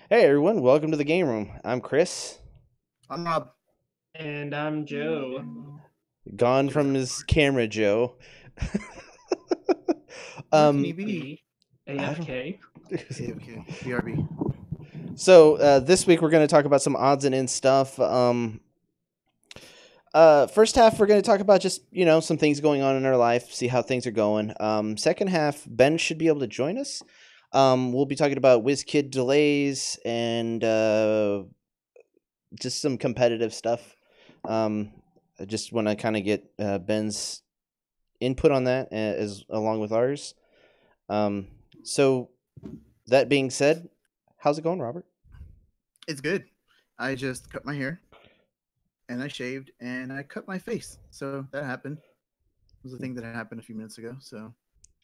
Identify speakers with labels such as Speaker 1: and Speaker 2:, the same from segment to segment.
Speaker 1: Hey everyone, welcome to the game room. I'm Chris,
Speaker 2: I'm Rob.
Speaker 3: And I'm Joe.
Speaker 1: gone
Speaker 2: Joe's
Speaker 1: from
Speaker 2: got
Speaker 1: his camera, Joe.
Speaker 2: where can he
Speaker 1: um,
Speaker 2: be?
Speaker 3: B,
Speaker 1: I don't.
Speaker 3: AFK.
Speaker 2: AFK. BRB.
Speaker 1: So this week we're going to talk about some odds and ends stuff. First half we're going to talk about just some things going on in our life, see how things are going. Second half, Ben should be able to join us. We'll be talking about WizKid delays and just some competitive stuff. I just want to kind of get Ben's input on that as along with ours. So that being said, how's it going, Robert?
Speaker 2: It's good. I just cut my hair and I shaved and I cut my face. So that happened. It was a thing that happened a few minutes ago. So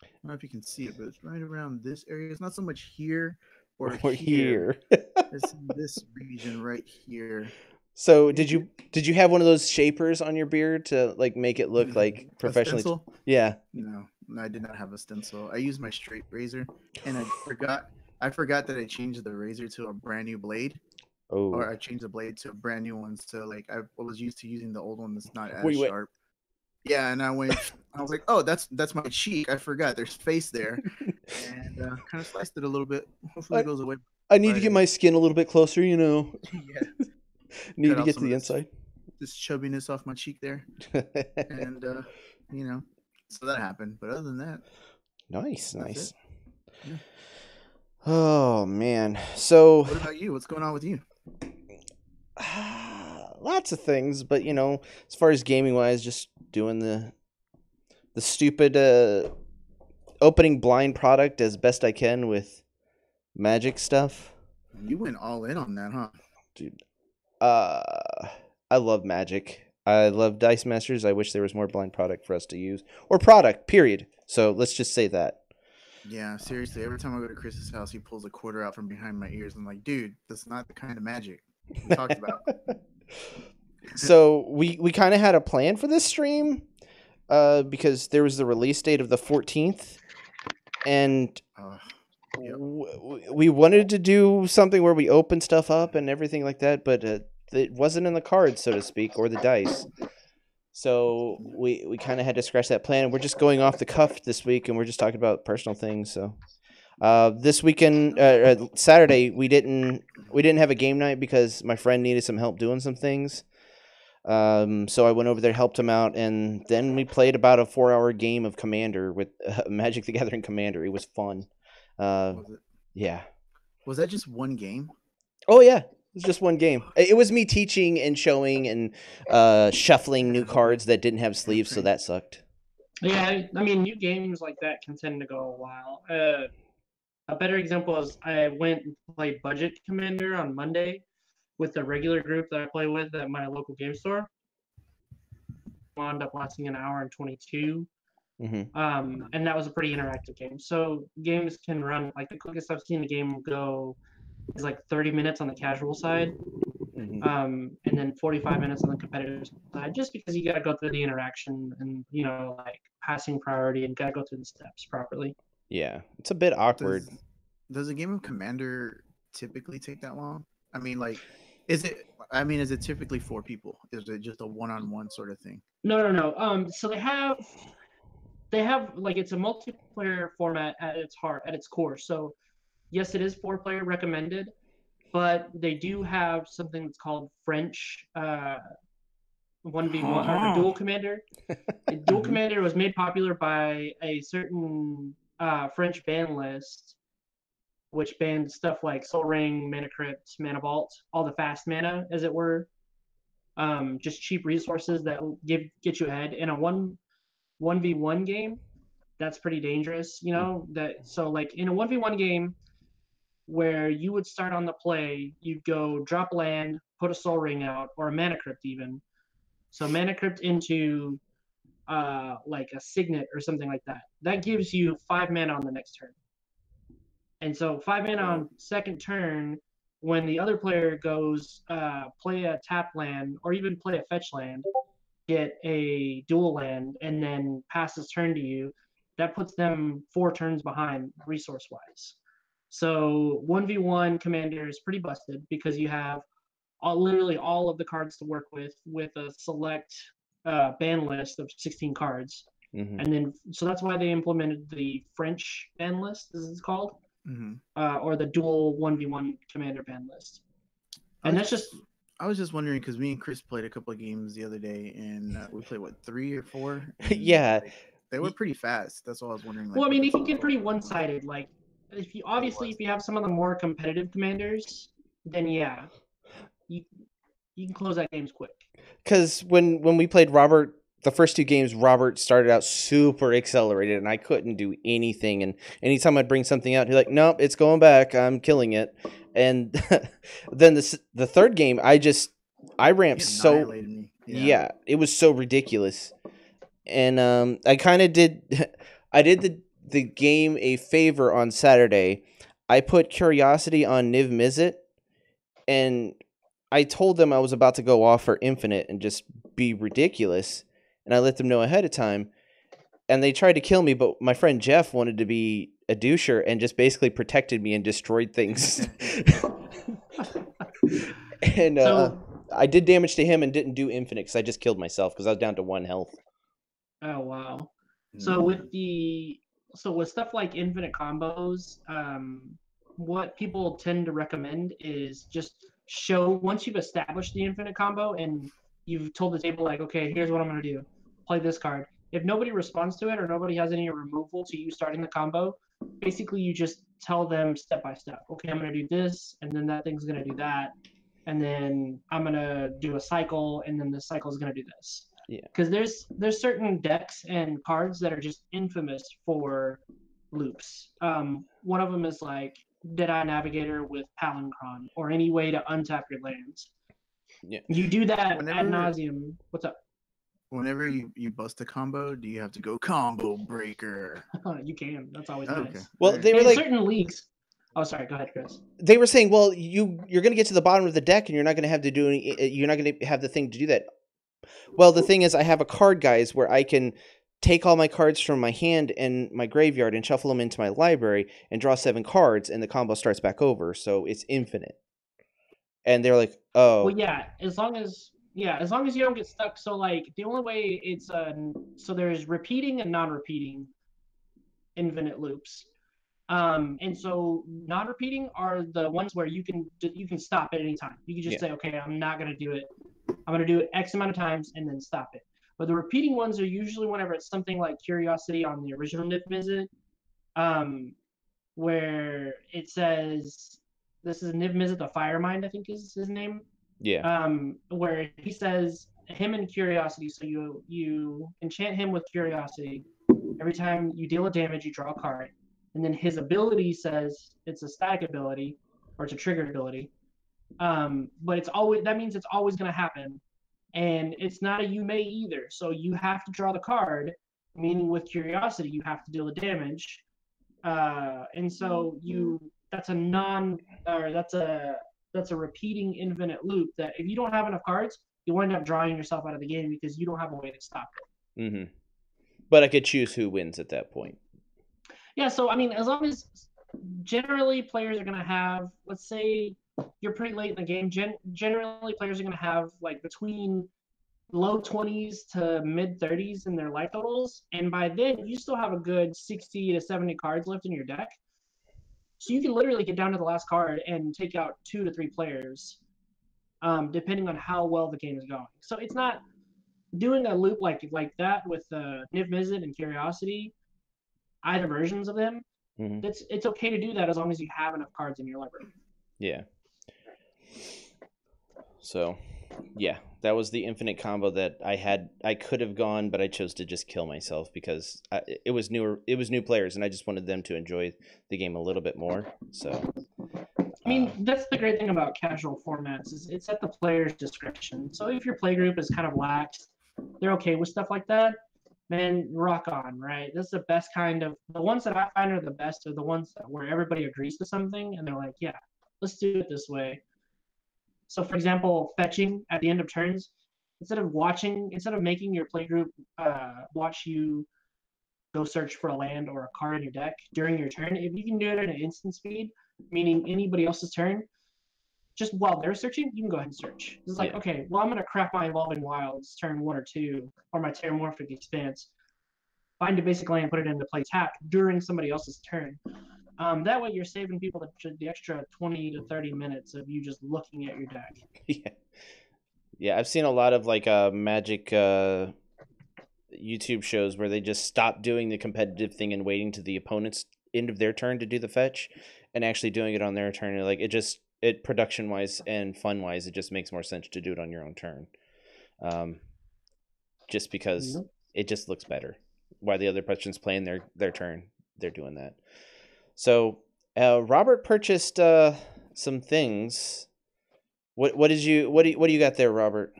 Speaker 2: I don't know if you can see it, but it's right around this area. It's not so much here or
Speaker 1: We're
Speaker 2: here.
Speaker 1: here.
Speaker 2: It's in this region right here.
Speaker 1: So did you have one of those shapers on your beard to like make it look like
Speaker 2: A
Speaker 1: professionally?
Speaker 2: stencil?
Speaker 1: Yeah.
Speaker 2: No, I did not have a stencil. I used my straight razor and I forgot that I changed the razor to a brand new blade.
Speaker 1: Oh.
Speaker 2: Or I changed the blade to a brand new one. So like I was used to using the old one that's not as
Speaker 1: Wait, wait.
Speaker 2: sharp. Yeah, and I was like, oh, that's my cheek. I forgot there's face there, and kind of sliced it a little bit. Hopefully
Speaker 1: I,
Speaker 2: it goes away
Speaker 1: I need to get
Speaker 2: Friday.
Speaker 1: my skin a little bit closer.
Speaker 2: Yeah,
Speaker 1: Need
Speaker 2: cut
Speaker 1: to
Speaker 2: off
Speaker 1: get to
Speaker 2: some of
Speaker 1: the
Speaker 2: this
Speaker 1: inside.
Speaker 2: this chubbiness off my cheek there, and you know, so that happened. But other than that,
Speaker 1: Nice,
Speaker 2: that's it.
Speaker 1: nice.
Speaker 2: Yeah.
Speaker 1: Oh man. So
Speaker 2: What about you? What's going on with you?
Speaker 1: lots of things, but as far as gaming wise, just doing the stupid opening blind product as best I can with magic stuff.
Speaker 2: You went all in on that, huh?
Speaker 1: Dude, uh I love magic. I love Dice Masters. I wish there was more blind product for us to use. Or product, period. So let's just say that.
Speaker 2: Yeah, seriously. Every time I go to Chris's house, he pulls a quarter out from behind my ears. I'm like, dude, that's not the kind of magic we talked about.
Speaker 1: So we kind of had a plan for this stream because there was the release date of the 14th, and
Speaker 2: Uh, yep.
Speaker 1: we wanted to do something where we open stuff up and everything like that, but it wasn't in the cards, so to speak, or the dice. So we kind of had to scratch that plan. We're just going off the cuff this week, and we're just talking about personal things. So this weekend, Saturday, we didn't have a game night because my friend needed some help doing some things. So I went over there, helped him out, and then we played about a 4-hour game of Commander with Magic the Gathering Commander. It was fun.
Speaker 2: Was it?
Speaker 1: Yeah.
Speaker 2: Was that just one game?
Speaker 1: Oh yeah, it was just one game. It was me teaching and showing and shuffling new cards that didn't have sleeves, so
Speaker 2: Okay.
Speaker 1: that sucked.
Speaker 3: Yeah, I mean, new games like that can tend to go a while. A better example is I went and played Budget Commander on Monday with the regular group that I play with at my local game store. Wound up lasting an hour and 22.
Speaker 1: Hmm.
Speaker 3: And that was a pretty interactive game. So games can run, like the quickest I've seen a game go is like 30 minutes on the casual side.
Speaker 1: Hmm.
Speaker 3: And then 45 minutes on the competitive side, just because you got to go through the interaction and like passing priority and got to go through the steps properly.
Speaker 1: Yeah, it's a bit awkward.
Speaker 2: Does a game of Commander typically take that long? I mean, like, is it? I mean, is it typically four people? Is it just a one-on-one sort of thing?
Speaker 3: No. So they have like it's a multiplayer format at its heart, at its core. So yes, it is 4 player recommended, but they do have something that's called French 1v1 or Dual Commander. Dual
Speaker 2: Mm-hmm.
Speaker 3: Commander was made popular by a certain French ban list, which banned stuff like Soul Ring, Mana Crypt, Mana Vault, all the fast mana, as it were. Just cheap resources that get you ahead in a 1v1 game. That's pretty dangerous, That so like in a 1v1 game where you would start on the play, you'd go drop land, put a Soul Ring out, or a Mana Crypt even. So Mana Crypt into like a Signet or something like that. That gives you 5 mana on the next turn. And so 5 mana
Speaker 2: Whoa.
Speaker 3: on second turn, when the other player goes play a tap land or even play a fetch land, get a dual land, and then pass his turn to you, that puts them 4 turns behind resource wise. So 1v1 commander is pretty busted because you have literally all of the cards to work with a select ban list of 16 cards.
Speaker 1: Hmm.
Speaker 3: And then, so that's why they implemented the French ban list, as it's called, or the dual 1v1 commander ban list. And that's just.
Speaker 2: I was just wondering because me and Chris played a couple of games the other day, and we played what 3 or 4.
Speaker 1: Yeah,
Speaker 2: like, they were pretty fast. That's all I was wondering. Like,
Speaker 3: well, I mean,
Speaker 2: what
Speaker 3: it
Speaker 2: the
Speaker 3: can get
Speaker 2: fuck
Speaker 3: pretty
Speaker 2: was.
Speaker 3: one-sided. Like, if you if you have some of the more competitive commanders, then yeah, you can close that games quick.
Speaker 1: because when we played Robert, the first 2 games, Robert started out super accelerated, and I couldn't do anything. And anytime I'd bring something out, he's like, "Nope, it's going back. I'm killing it." And then the third game, I ramped
Speaker 2: He
Speaker 1: so
Speaker 2: annihilated me.
Speaker 1: yeah, it was so ridiculous. And I kind of did I did the game a favor on Saturday. I put Curiosity on Niv Mizzet, and I told them I was about to go off for Infinite and just be ridiculous, and I let them know ahead of time. And they tried to kill me, but my friend Jeff wanted to be a doucher and just basically protected me and destroyed things. And
Speaker 3: So,
Speaker 1: I did damage to him and didn't do Infinite because I just killed myself because I was down to 1 health.
Speaker 3: oh wow.
Speaker 2: Mm.
Speaker 3: So with stuff like infinite combos, what people tend to recommend is just show once you've established the infinite combo and you've told the table like, okay, here's what I'm gonna do. Play this card. If nobody responds to it or nobody has any removal to you starting the combo, basically you just tell them step by step. Okay, I'm gonna do this, and then that thing's gonna do that, and then I'm gonna do a cycle, and then the cycle is gonna do this.
Speaker 1: Yeah.
Speaker 3: Because there's certain decks and cards that are just infamous for loops. One of them is like Deadeye Navigator with Palancron, or any way to untap your lands.
Speaker 1: Yeah.
Speaker 3: You do that ad
Speaker 2: Whenever-
Speaker 3: nauseum. What's up?
Speaker 2: Whenever you bust a combo, do you have to go combo breaker?
Speaker 3: You can. That's always
Speaker 2: Oh,
Speaker 3: nice.
Speaker 2: okay.
Speaker 1: Well,
Speaker 2: Alright.
Speaker 1: they were
Speaker 3: In
Speaker 1: like,
Speaker 3: certain leagues. Oh, sorry. Go ahead, Chris.
Speaker 1: they were saying, well, you're going to get to the bottom of the deck and you're not going to have to do you're not going to have the thing to do that. Well, the thing is, I have a card, guys, where I can take all my cards from my hand and my graveyard and shuffle them into my library and draw 7 cards, and the combo starts back over, so it's infinite. And they're like, oh.
Speaker 3: Well, yeah, as long as you don't get stuck. So like the only way it's so there's repeating and non-repeating infinite loops. And so non-repeating are the ones where you can stop at any time. You can just say, okay, I'm not gonna do it. I'm gonna do it X amount of times and then stop it. But the repeating ones are usually whenever it's something like Curiosity on the original Niv Mizzet, where it says this is Niv Mizzet the Firemind, I think is his name.
Speaker 1: Yeah.
Speaker 3: Where he says him and Curiosity. So you enchant him with Curiosity. Every time you deal a damage, you draw a card. And then his ability says it's a static ability or it's a trigger ability. But that means it's always going to happen. And it's not a you may either. So you have to draw the card, meaning with Curiosity, you have to deal the damage. And so that's a repeating infinite loop that if you don't have enough cards, you'll end up drawing yourself out of the game because you don't have a way to stop it.
Speaker 1: Mm-hmm. But I could choose who wins at that point.
Speaker 3: Yeah, so I mean, as long as generally players are going to have, let's say you're pretty late in the game, generally players are going to have like between low 20s to mid 30s in their life totals. And by then, you still have a good 60 to 70 cards left in your deck. So you can literally get down to the last card and take out 2 to 3 players, depending on how well the game is going. So it's not doing a loop like that with Niv Mizzet and Curiosity, either versions of them.
Speaker 1: Mm-hmm.
Speaker 3: It's okay to do that as long as you have enough cards in your library.
Speaker 1: Yeah. So, yeah, that was the infinite combo that I had. I could have gone, but I chose to just kill myself because it was new players, and I just wanted them to enjoy the game a little bit more. So,
Speaker 3: I mean, that's the great thing about casual formats is it's at the player's discretion. So if your play group is kind of lax, they're okay with stuff like that, man, rock on, right? That's the best kind of the ones that I find are the best are the ones where everybody agrees to something and they're like, yeah, let's do it this way. So, for example, fetching at the end of turns, instead of making your playgroup watch you go search for a land or a card in your deck during your turn, if you can do it at an instant speed, meaning anybody else's turn, just while they're searching, you can go ahead and search. It's like,
Speaker 1: Yeah.
Speaker 3: okay, well, I'm going to craft my Evolving Wilds turn 1 or 2, or my Terramorphic Expanse, find a basic land, put it into play tap during somebody else's turn. That way, you're saving people the extra 20 to 30 minutes of you just looking at your deck.
Speaker 1: Yeah. Yeah, I've seen a lot of like Magic YouTube shows where they just stop doing the competitive thing and waiting to the opponent's end of their turn to do the fetch, and actually doing it on their turn. Like it production wise and fun wise, it just makes more sense to do it on your own turn. Just because it just looks better. While the other person's playing their turn, they're doing that. So Robert purchased some things. What do you got there, Robert?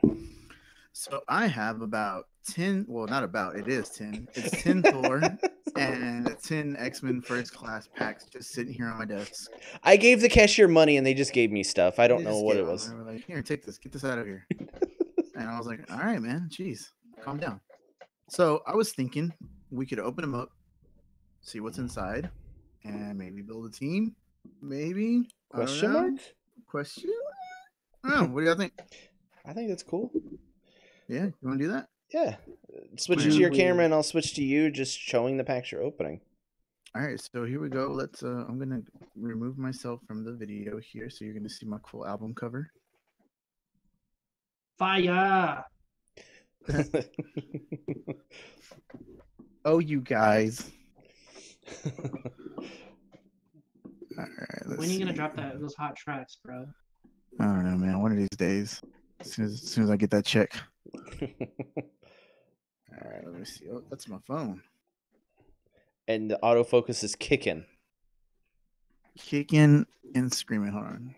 Speaker 2: So I have about 10. Well, not about. It is 10. It's 10 Thor and 10 X-Men First Class packs just sitting here on my desk.
Speaker 1: I gave the cashier money and they just gave me stuff. I don't
Speaker 2: They
Speaker 1: know
Speaker 2: just
Speaker 1: what
Speaker 2: gave
Speaker 1: it
Speaker 2: them.
Speaker 1: was.
Speaker 2: They were like, "Here, take this. Get this out of here." And I was like, "All right, man. Jeez, calm down." So I was thinking we could open them up, see what's inside, and maybe build a team. Maybe.
Speaker 1: Question mark?
Speaker 2: Question? I don't know. What do y'all think?
Speaker 1: I think that's cool.
Speaker 2: Yeah, you want to do that?
Speaker 1: Yeah. Switch to
Speaker 2: Yeah.
Speaker 1: your camera and I'll switch to you just showing the packs you're opening.
Speaker 2: All right, so here we go. Let's. I'm gonna remove myself from the video here, so you're gonna see my cool album cover.
Speaker 3: Fire!
Speaker 2: Oh, you guys. All right.
Speaker 3: When are you gonna drop those hot tracks, bro?
Speaker 2: I don't know, man. One of these days, as soon as I get that check. All right, let me see. Oh, that's my phone.
Speaker 1: And the autofocus is kicking.
Speaker 2: Kicking and screaming. Hold on.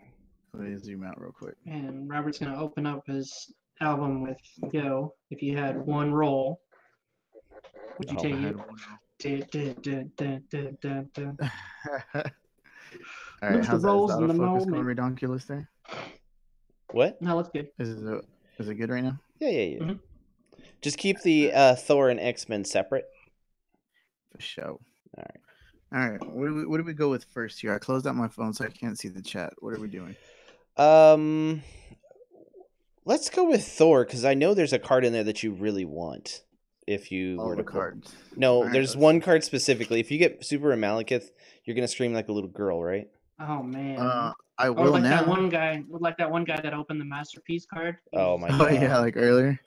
Speaker 2: Let me zoom out real quick.
Speaker 3: And Robert's gonna open up his album with Go. If you had one roll, would you
Speaker 1: Oh,
Speaker 3: take
Speaker 2: I
Speaker 3: it?
Speaker 2: All right,
Speaker 3: Lose the
Speaker 2: how's that? Is
Speaker 3: rolls
Speaker 2: the
Speaker 3: in the
Speaker 2: autofocus going
Speaker 3: moment.
Speaker 2: redonkulous there?
Speaker 1: What?
Speaker 3: No, that's good.
Speaker 2: Is it good right now?
Speaker 1: Yeah.
Speaker 3: Mhm.
Speaker 1: Just keep the Thor and X-Men separate.
Speaker 2: For sure.
Speaker 1: All right.
Speaker 2: All right. What do we go with first here? I closed out my phone so I can't see the chat. What are we doing?
Speaker 1: Let's go with Thor because I know there's a card in there that you really want. If you
Speaker 2: All
Speaker 1: were
Speaker 2: the
Speaker 1: to
Speaker 2: cards.
Speaker 1: No,
Speaker 2: All right,
Speaker 1: there's
Speaker 2: let's
Speaker 1: one
Speaker 2: see.
Speaker 1: card specifically. If you get Super Amalekith, you're gonna scream like a little girl, right?
Speaker 3: Oh man.
Speaker 2: I
Speaker 3: Or
Speaker 2: will
Speaker 3: like
Speaker 2: now.
Speaker 3: that one guy that opened the masterpiece card. He
Speaker 1: Oh
Speaker 3: was
Speaker 1: my
Speaker 3: just-
Speaker 2: Oh yeah, like earlier.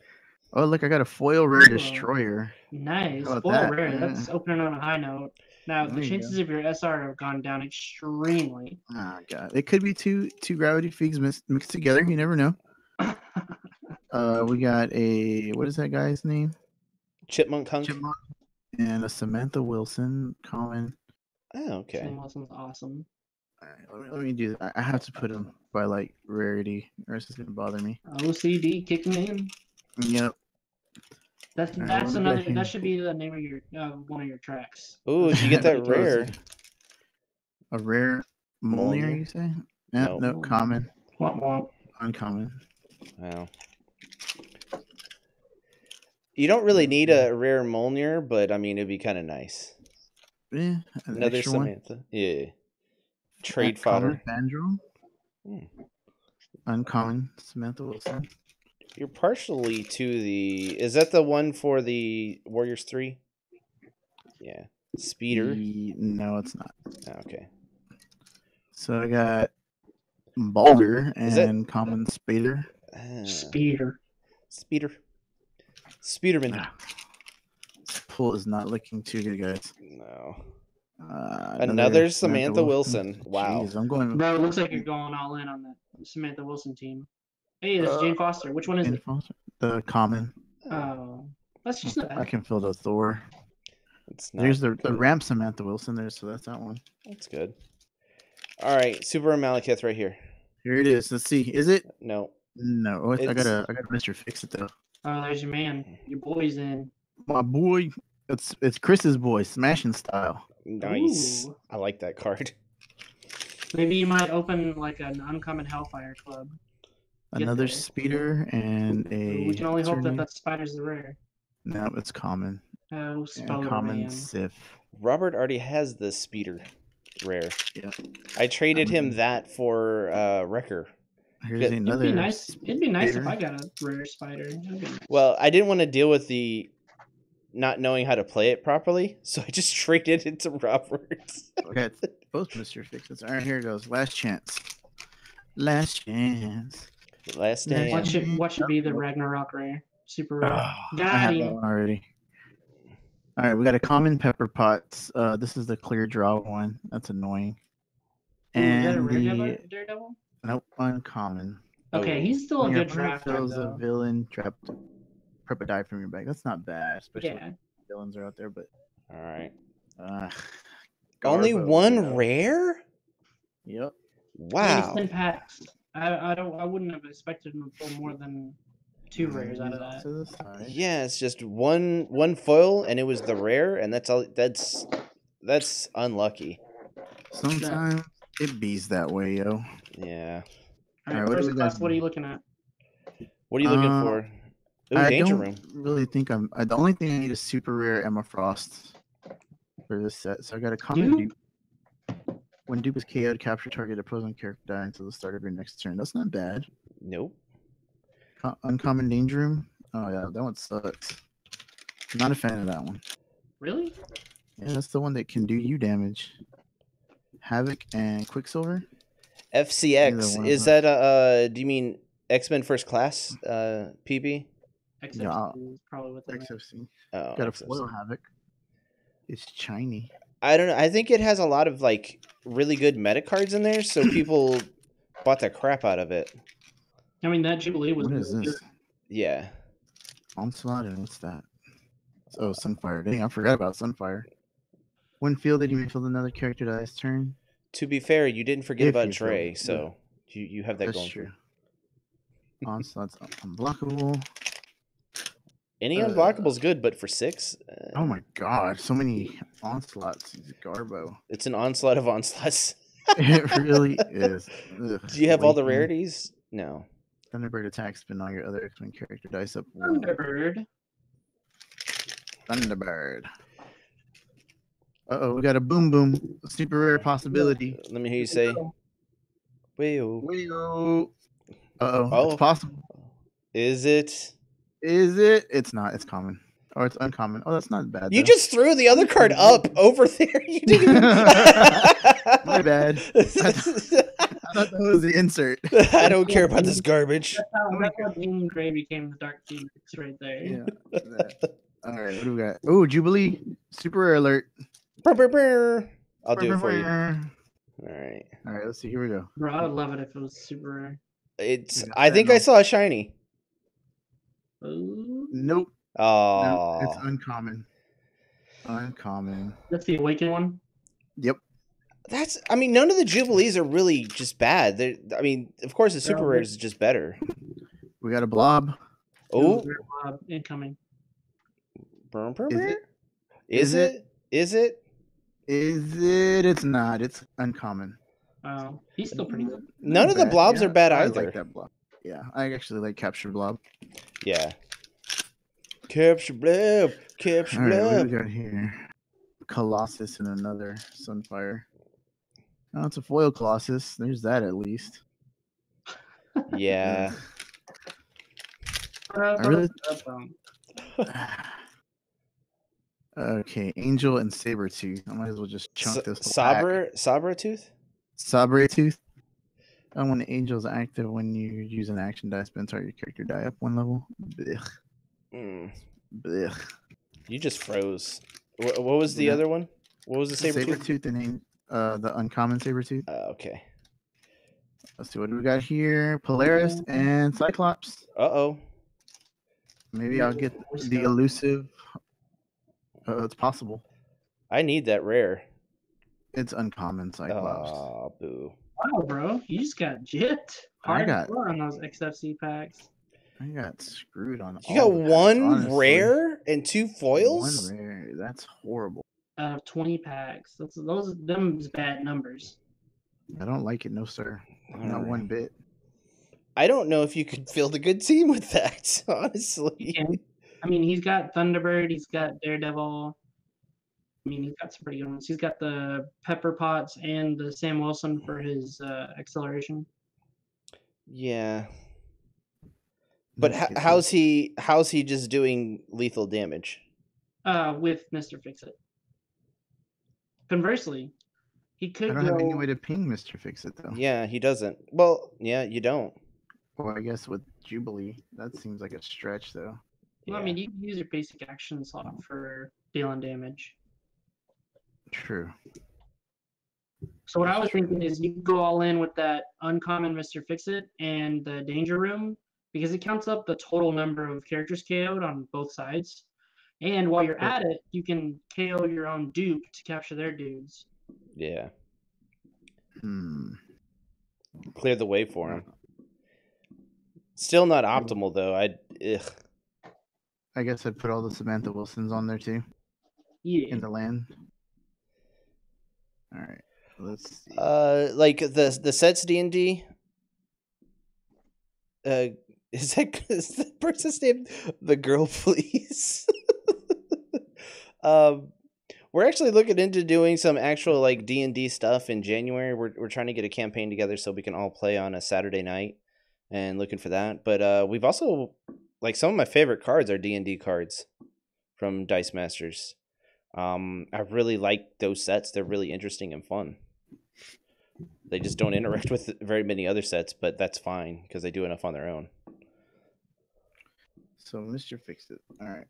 Speaker 2: Oh look, I got a foil rare
Speaker 3: Ooh.
Speaker 2: destroyer.
Speaker 3: Nice.
Speaker 2: How about
Speaker 3: Foil
Speaker 2: that?
Speaker 3: rare.
Speaker 2: Yeah.
Speaker 3: That's opening on a high note. Now
Speaker 2: There
Speaker 3: the
Speaker 2: you
Speaker 3: chances of your SR have gone down extremely.
Speaker 2: Oh god, it could be two gravity figs mixed together. You never know. We got what is that guy's name?
Speaker 1: Chipmunk Hunk.
Speaker 2: Chipmunk. And a Samantha Wilson common.
Speaker 1: Oh, okay.
Speaker 3: Sam Wilson's awesome.
Speaker 2: All right, let me do that. I have to put them by like rarity, or else it's gonna bother me.
Speaker 3: OCD kicking in.
Speaker 2: Yep.
Speaker 3: That's
Speaker 2: Alright,
Speaker 3: that's
Speaker 2: what do we got
Speaker 3: another.
Speaker 2: here?
Speaker 3: That should be the name of your one of your tracks.
Speaker 1: Ooh, did you get that
Speaker 2: What was
Speaker 1: rare?
Speaker 2: it? A rare Molnir,
Speaker 1: Molnir?
Speaker 2: you say? Yeah,
Speaker 1: No.
Speaker 2: no, common,
Speaker 3: Womp womp.
Speaker 2: uncommon.
Speaker 1: Wow. You don't really need a rare Molnir, but I mean it'd be kind of nice.
Speaker 2: Yeah,
Speaker 1: Another
Speaker 2: extra one.
Speaker 1: Samantha. Yeah. Trade
Speaker 2: Common
Speaker 1: fodder.
Speaker 2: Fandral.
Speaker 1: Hmm.
Speaker 2: Uncommon Samantha Wilson.
Speaker 1: You're partially to the. Is that the one for the Warriors 3? Yeah. Speeder.
Speaker 2: No, it's not.
Speaker 1: Oh, okay.
Speaker 2: So I got Balder
Speaker 1: Is that-
Speaker 2: and Common Spader.
Speaker 3: Speeder.
Speaker 1: Speeder. Speederman.
Speaker 2: Ah, this pull is not looking too good, guys.
Speaker 1: No.
Speaker 2: Another
Speaker 1: Samantha Wilson. Wow.
Speaker 2: Jeez, I'm going.
Speaker 3: Bro, it looks like you're going all in on that Samantha Wilson team. Hey, this is Jane Foster. Which one is it?
Speaker 2: The common.
Speaker 3: Oh, that's just not
Speaker 2: I
Speaker 3: bad.
Speaker 2: can fill the Thor.
Speaker 1: It's not.
Speaker 2: There's the
Speaker 1: good.
Speaker 2: ramp Samantha Wilson there, so that's that one.
Speaker 1: That's good. All right, Super Amalekith right here.
Speaker 2: Here it is. Let's see. Is it?
Speaker 1: No.
Speaker 2: No. Oh, I
Speaker 1: It's-
Speaker 2: gotta Mr. Fix It though.
Speaker 3: Oh, there's your man. Your boy's in.
Speaker 2: My boy. It's Chris's boy, smashing style.
Speaker 1: Nice.
Speaker 3: Ooh.
Speaker 1: I like that card.
Speaker 3: Maybe you might open like an uncommon Hellfire Club. Get
Speaker 2: Another
Speaker 3: there.
Speaker 2: speeder and a.
Speaker 3: We can only
Speaker 2: what's her
Speaker 3: hope that
Speaker 2: name?
Speaker 3: that spider's the rare.
Speaker 2: No, it's common.
Speaker 3: Oh,
Speaker 2: And
Speaker 3: Spoder
Speaker 2: common
Speaker 3: man.
Speaker 2: Sif.
Speaker 1: Robert already has the speeder. rare.
Speaker 2: Yeah.
Speaker 1: I traded him that for Wrecker.
Speaker 2: Here's
Speaker 1: Good.
Speaker 2: another.
Speaker 3: It'd be nice if
Speaker 2: spider.
Speaker 3: I got a rare spider. That'd be nice.
Speaker 1: Well, I didn't want to deal with the not knowing how to play it properly, so I just traded it to Roberts.
Speaker 2: Okay, both Mr. Fixes. All right, here it goes. Last chance. Last chance.
Speaker 1: Last
Speaker 2: Yeah,
Speaker 1: stand.
Speaker 3: What should be the Ragnarok rare? Super rare.
Speaker 2: I
Speaker 3: Got
Speaker 2: have that
Speaker 3: him.
Speaker 2: one already. All right, we got a common pepper pots. This is the clear draw one. That's annoying.
Speaker 3: Ooh, is that a
Speaker 2: And
Speaker 3: rare
Speaker 2: the
Speaker 3: Daredevil?
Speaker 2: nope, uncommon.
Speaker 3: Okay,
Speaker 1: Oh.
Speaker 3: he's still a
Speaker 2: When your
Speaker 3: good
Speaker 2: opponent
Speaker 3: drafter
Speaker 2: kills a
Speaker 3: though.
Speaker 2: villain, trap a die from your bag. That's not bad, especially
Speaker 3: Yeah.
Speaker 2: when villains are out there. But
Speaker 1: All right.
Speaker 2: Garbo,
Speaker 1: Only one
Speaker 2: yo.
Speaker 1: rare?
Speaker 2: Yep.
Speaker 1: Wow.
Speaker 3: 10 packs. I wouldn't have expected him to pull more than 2 rares out of that.
Speaker 2: To the side.
Speaker 1: Yeah, it's just one foil, and it was the rare, and that's all. That's unlucky.
Speaker 2: Sometimes it bees that way, yo.
Speaker 1: Yeah.
Speaker 3: All
Speaker 2: Alright,
Speaker 3: right,
Speaker 2: what do
Speaker 3: first
Speaker 2: we got
Speaker 3: class, what are
Speaker 2: here?
Speaker 3: you looking at?
Speaker 1: What are you looking for? Ooh,
Speaker 2: I
Speaker 1: danger
Speaker 2: don't
Speaker 1: room.
Speaker 2: really think I'm. The only thing I need is super rare Emma Frost for this set. So I got a common
Speaker 3: Dupe?
Speaker 2: dupe. When dupe is KO'd, capture target opposing character die until the start of your next turn. That's not bad.
Speaker 1: Nope.
Speaker 2: Uncommon danger room. Oh yeah, that one sucks. Not a fan of that one.
Speaker 3: Really?
Speaker 2: Yeah, that's the one that can do you damage. Havoc and Quicksilver. Either
Speaker 1: FCX
Speaker 2: one of
Speaker 1: is
Speaker 2: those.
Speaker 1: that do you mean X-Men First Class PB?
Speaker 3: XFC
Speaker 2: Yeah.
Speaker 3: is probably within that.
Speaker 2: XFC.
Speaker 1: Oh,
Speaker 2: Got a
Speaker 1: XFC.
Speaker 2: foil Havoc. It's shiny.
Speaker 1: I don't know. I think it has a lot of like really good meta cards in there, so people bought the crap out of it.
Speaker 3: I mean, that Jubilee was
Speaker 2: What is
Speaker 3: really
Speaker 2: this?
Speaker 3: good.
Speaker 1: Yeah.
Speaker 2: Onslaught and what's that? Oh, Sunfire. Dang, I forgot about Sunfire. When fielded, you may field another character dice turn.
Speaker 1: To be fair, you didn't forget
Speaker 2: If
Speaker 1: about
Speaker 2: you feel
Speaker 1: Dre,
Speaker 2: it.
Speaker 1: so you have that
Speaker 2: That's
Speaker 1: going.
Speaker 2: true. Onslaught's unblockable.
Speaker 1: Any unblockable's good, but for 6,
Speaker 2: Oh my god, so many onslaughts. He's Garbo.
Speaker 1: it's an onslaught of onslaughts.
Speaker 2: It really is. Ugh.
Speaker 1: Do you have all the
Speaker 2: Awakening.
Speaker 1: rarities? No.
Speaker 2: Thunderbird attack, spin all your other X-Men character dice up.
Speaker 3: Thunderbird.
Speaker 2: Thunderbird. Uh-oh, we got a boom boom. A super rare possibility.
Speaker 1: Let me hear you say. Weo.
Speaker 2: Wheel. Uh-oh,
Speaker 1: Oh.
Speaker 2: it's possible.
Speaker 1: Is it?
Speaker 2: Is it? It's not. It's common. Or it's uncommon. Oh, that's not bad.
Speaker 1: You
Speaker 2: though.
Speaker 1: just threw the other card up over there. You didn't even...
Speaker 2: My bad. I thought that was the insert.
Speaker 1: I don't care about this garbage.
Speaker 3: That's how Dean Gray became the Dark Phoenix right there.
Speaker 2: Yeah. All right, what do we got? Oh, Jubilee. Super rare alert.
Speaker 1: Brr, brr, brr. I'll do it for you. All right.
Speaker 2: All right, let's see. Here we go.
Speaker 3: Bro, I would love it if it was super rare.
Speaker 1: It's.
Speaker 2: Yeah,
Speaker 1: I think I saw a shiny.
Speaker 3: Ooh.
Speaker 2: Nope.
Speaker 1: Oh.
Speaker 2: No, it's uncommon. Uncommon.
Speaker 3: That's the Awakened one.
Speaker 2: Yep.
Speaker 1: That's. I mean, none of the Jubilees are really just bad. I mean, of course, the super
Speaker 3: all
Speaker 1: rares is just better.
Speaker 2: We got a blob.
Speaker 1: Oh.
Speaker 3: Incoming.
Speaker 1: Brr, brr,
Speaker 2: Is
Speaker 1: brr.
Speaker 2: it?
Speaker 1: Is it? Is it?
Speaker 2: Is it? It's not. It's uncommon.
Speaker 3: Oh, he's still pretty good.
Speaker 1: None of the
Speaker 2: Bad.
Speaker 1: blobs
Speaker 2: Yeah,
Speaker 1: are bad
Speaker 2: I
Speaker 1: either.
Speaker 2: like that blob. Yeah, I actually like capture blob.
Speaker 1: Yeah. Capture blob. Capture
Speaker 2: All right, what do
Speaker 1: blob.
Speaker 2: we got here? Colossus and another Sunfire. Oh, it's a foil Colossus. There's that at least.
Speaker 1: Yeah.
Speaker 2: really- Okay, Angel and Sabretooth. I might as well just chunk this whole pack.
Speaker 1: Sabretooth?
Speaker 2: Sabretooth. And when the Angel's active, when you use an action die, spin target character die up 1 level. Blech.
Speaker 1: Mm,
Speaker 2: Blech.
Speaker 1: you just froze. What was the
Speaker 2: Yeah.
Speaker 1: other one? What was the Sabretooth?
Speaker 2: Sabretooth, the name, the uncommon Sabretooth.
Speaker 1: Okay.
Speaker 2: Let's see what do we got here. Polaris and Cyclops.
Speaker 1: Uh-oh.
Speaker 2: Maybe I'll get the elusive. It's possible.
Speaker 1: I need that rare.
Speaker 2: It's uncommon Cyclops.
Speaker 1: Oh, boo.
Speaker 3: Wow, bro, you just got gypped.
Speaker 2: I got-
Speaker 3: Hardcore on those XFC packs.
Speaker 2: I got screwed on.
Speaker 1: You got
Speaker 2: all the packs,
Speaker 1: one
Speaker 2: honestly.
Speaker 1: rare and 2 foils?
Speaker 2: One rare. That's horrible.
Speaker 3: Out of 20 packs. Them's bad numbers.
Speaker 2: I don't like it, no sir. Not
Speaker 1: Alright.
Speaker 2: one bit.
Speaker 1: I don't know if you could field a good team with that,
Speaker 3: He
Speaker 1: honestly.
Speaker 3: can. I mean, he's got Thunderbird, he's got Daredevil. I mean, he's got some pretty good ones. He's got the Pepper Potts and the Sam Wilson for his acceleration.
Speaker 1: Yeah. But
Speaker 2: Let's get
Speaker 1: how's he just doing lethal damage?
Speaker 3: With Mr. Fix-It. Conversely, he
Speaker 2: I
Speaker 3: could
Speaker 2: don't have any
Speaker 3: go.
Speaker 2: way to ping Mr. Fix-It though.
Speaker 1: Yeah, he doesn't. Well, yeah, you don't.
Speaker 2: Well, I guess with Jubilee, that seems like a stretch though.
Speaker 3: Well, I
Speaker 1: Yeah.
Speaker 3: mean, you can use your basic action slot for dealing damage.
Speaker 2: True.
Speaker 3: So what I was thinking is you can go all in with that uncommon Mr. Fix-It and the Danger Room because it counts up the total number of characters KO'd on both sides. And while you're at it, you can KO your own dupe to capture their dudes.
Speaker 1: Yeah.
Speaker 2: Hmm.
Speaker 1: Clear the way for him. Still not optimal though.
Speaker 2: I guess I'd put all the Samantha Wilsons on there too
Speaker 3: Yeah.
Speaker 2: in the land. All right. Let's see.
Speaker 1: Like the sets D&D. Is the person's name the girl, please? We're actually looking into doing some actual like D&D stuff in January. We're trying to get a campaign together so we can all play on a Saturday night, and looking for that. But we've also, like, some of my favorite cards are D&D cards from Dice Masters. I really like those sets. They're really interesting and fun. They just don't interact with very many other sets, but that's fine because they do enough on their own.
Speaker 2: So Mr. Fix-It. All right.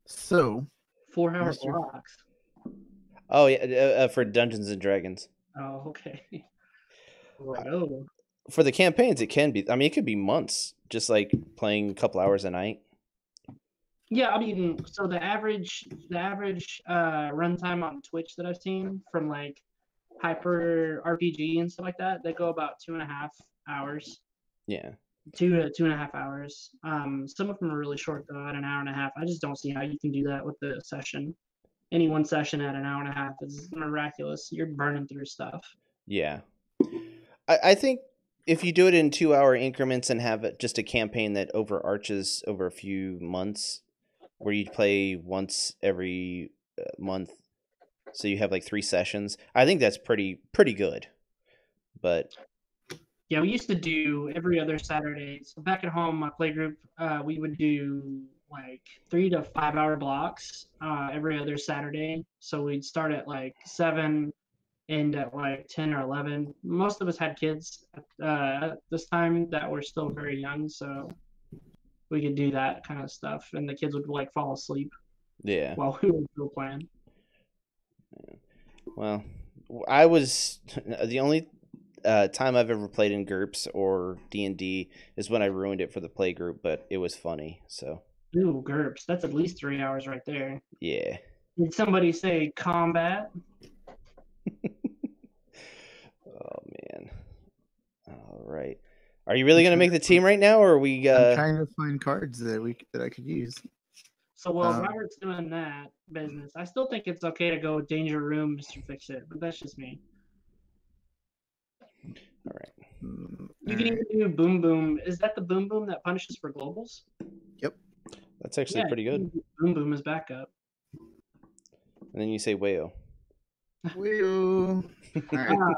Speaker 2: So
Speaker 3: 4-hour
Speaker 2: Mr.
Speaker 3: blocks.
Speaker 1: Oh yeah, for Dungeons and Dragons.
Speaker 3: Oh, okay. Righto.
Speaker 1: For the campaigns, it can be. I mean, it could be months, just like playing a couple hours a night.
Speaker 3: Yeah, I mean, so the average runtime on Twitch that I've seen from like Hyper RPG and stuff like that, they go about 2.5 hours.
Speaker 1: Yeah.
Speaker 3: 2 to 2.5 hours. Some of them are really short though, at an hour and a half. I just don't see how you can do that with the session. Any one session at an hour and a half is miraculous. You're burning through stuff.
Speaker 1: Yeah. I think if you do it in 2-hour increments and have it just a campaign that overarches over a few months, where you play once every month, so you have like 3 sessions, I think that's pretty good. But
Speaker 3: yeah, we used to do every other Saturday. So back at home, my play group, we would do like 3 to 5 hour blocks every other Saturday. So we'd start at like 7, end at like 10 or 11. Most of us had kids at this time that were still very young, so we could do that kind of stuff, and the kids would like fall asleep
Speaker 1: yeah.
Speaker 3: while we were still playing.
Speaker 1: Well, I was the only time I've ever played in GURPS or D&D is when I ruined it for the play group, but it was funny. So
Speaker 3: Ooh, GURPS, that's at least 3 hours right there.
Speaker 1: yeah.
Speaker 3: Did somebody say combat?
Speaker 1: Oh man. All right. Are you really gonna make the team right now, or are we?
Speaker 2: I'm trying to find cards that I could use.
Speaker 3: So while Robert's doing that business, I still think it's okay to go Danger Room, Mr. Fix-It, but that's just me.
Speaker 1: All right.
Speaker 3: You can even do Boom Boom. Is that the Boom Boom that punishes for globals?
Speaker 2: Yep.
Speaker 1: That's actually pretty good.
Speaker 3: Boom Boom is backup.
Speaker 1: And then you say Wayo.
Speaker 2: Wayo. All right.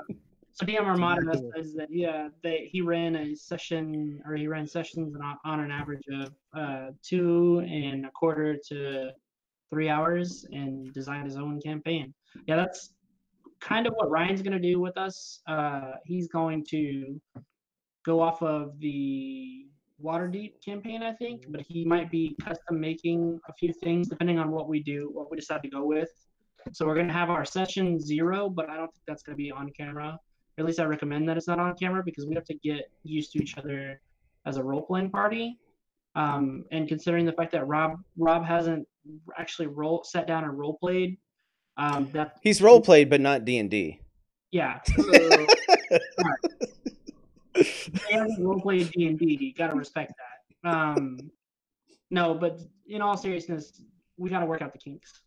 Speaker 3: So DM Armada says that he ran sessions on an average of 2.25 to 3 hours and designed his own campaign. Yeah, that's kind of what Ryan's going to do with us. He's going to go off of the Waterdeep campaign, I think, but he might be custom making a few things depending on what we decide to go with. So we're going to have our session 0, but I don't think that's going to be on camera. Or at least I recommend that it's not on camera because we have to get used to each other as a role-playing party. And considering the fact that Rob hasn't actually sat down and role-played,
Speaker 1: he's role-played, but not D&D.
Speaker 3: Yeah. So, he hasn't role-played D&D. Got to respect that. No, but in all seriousness, we got to work out the kinks.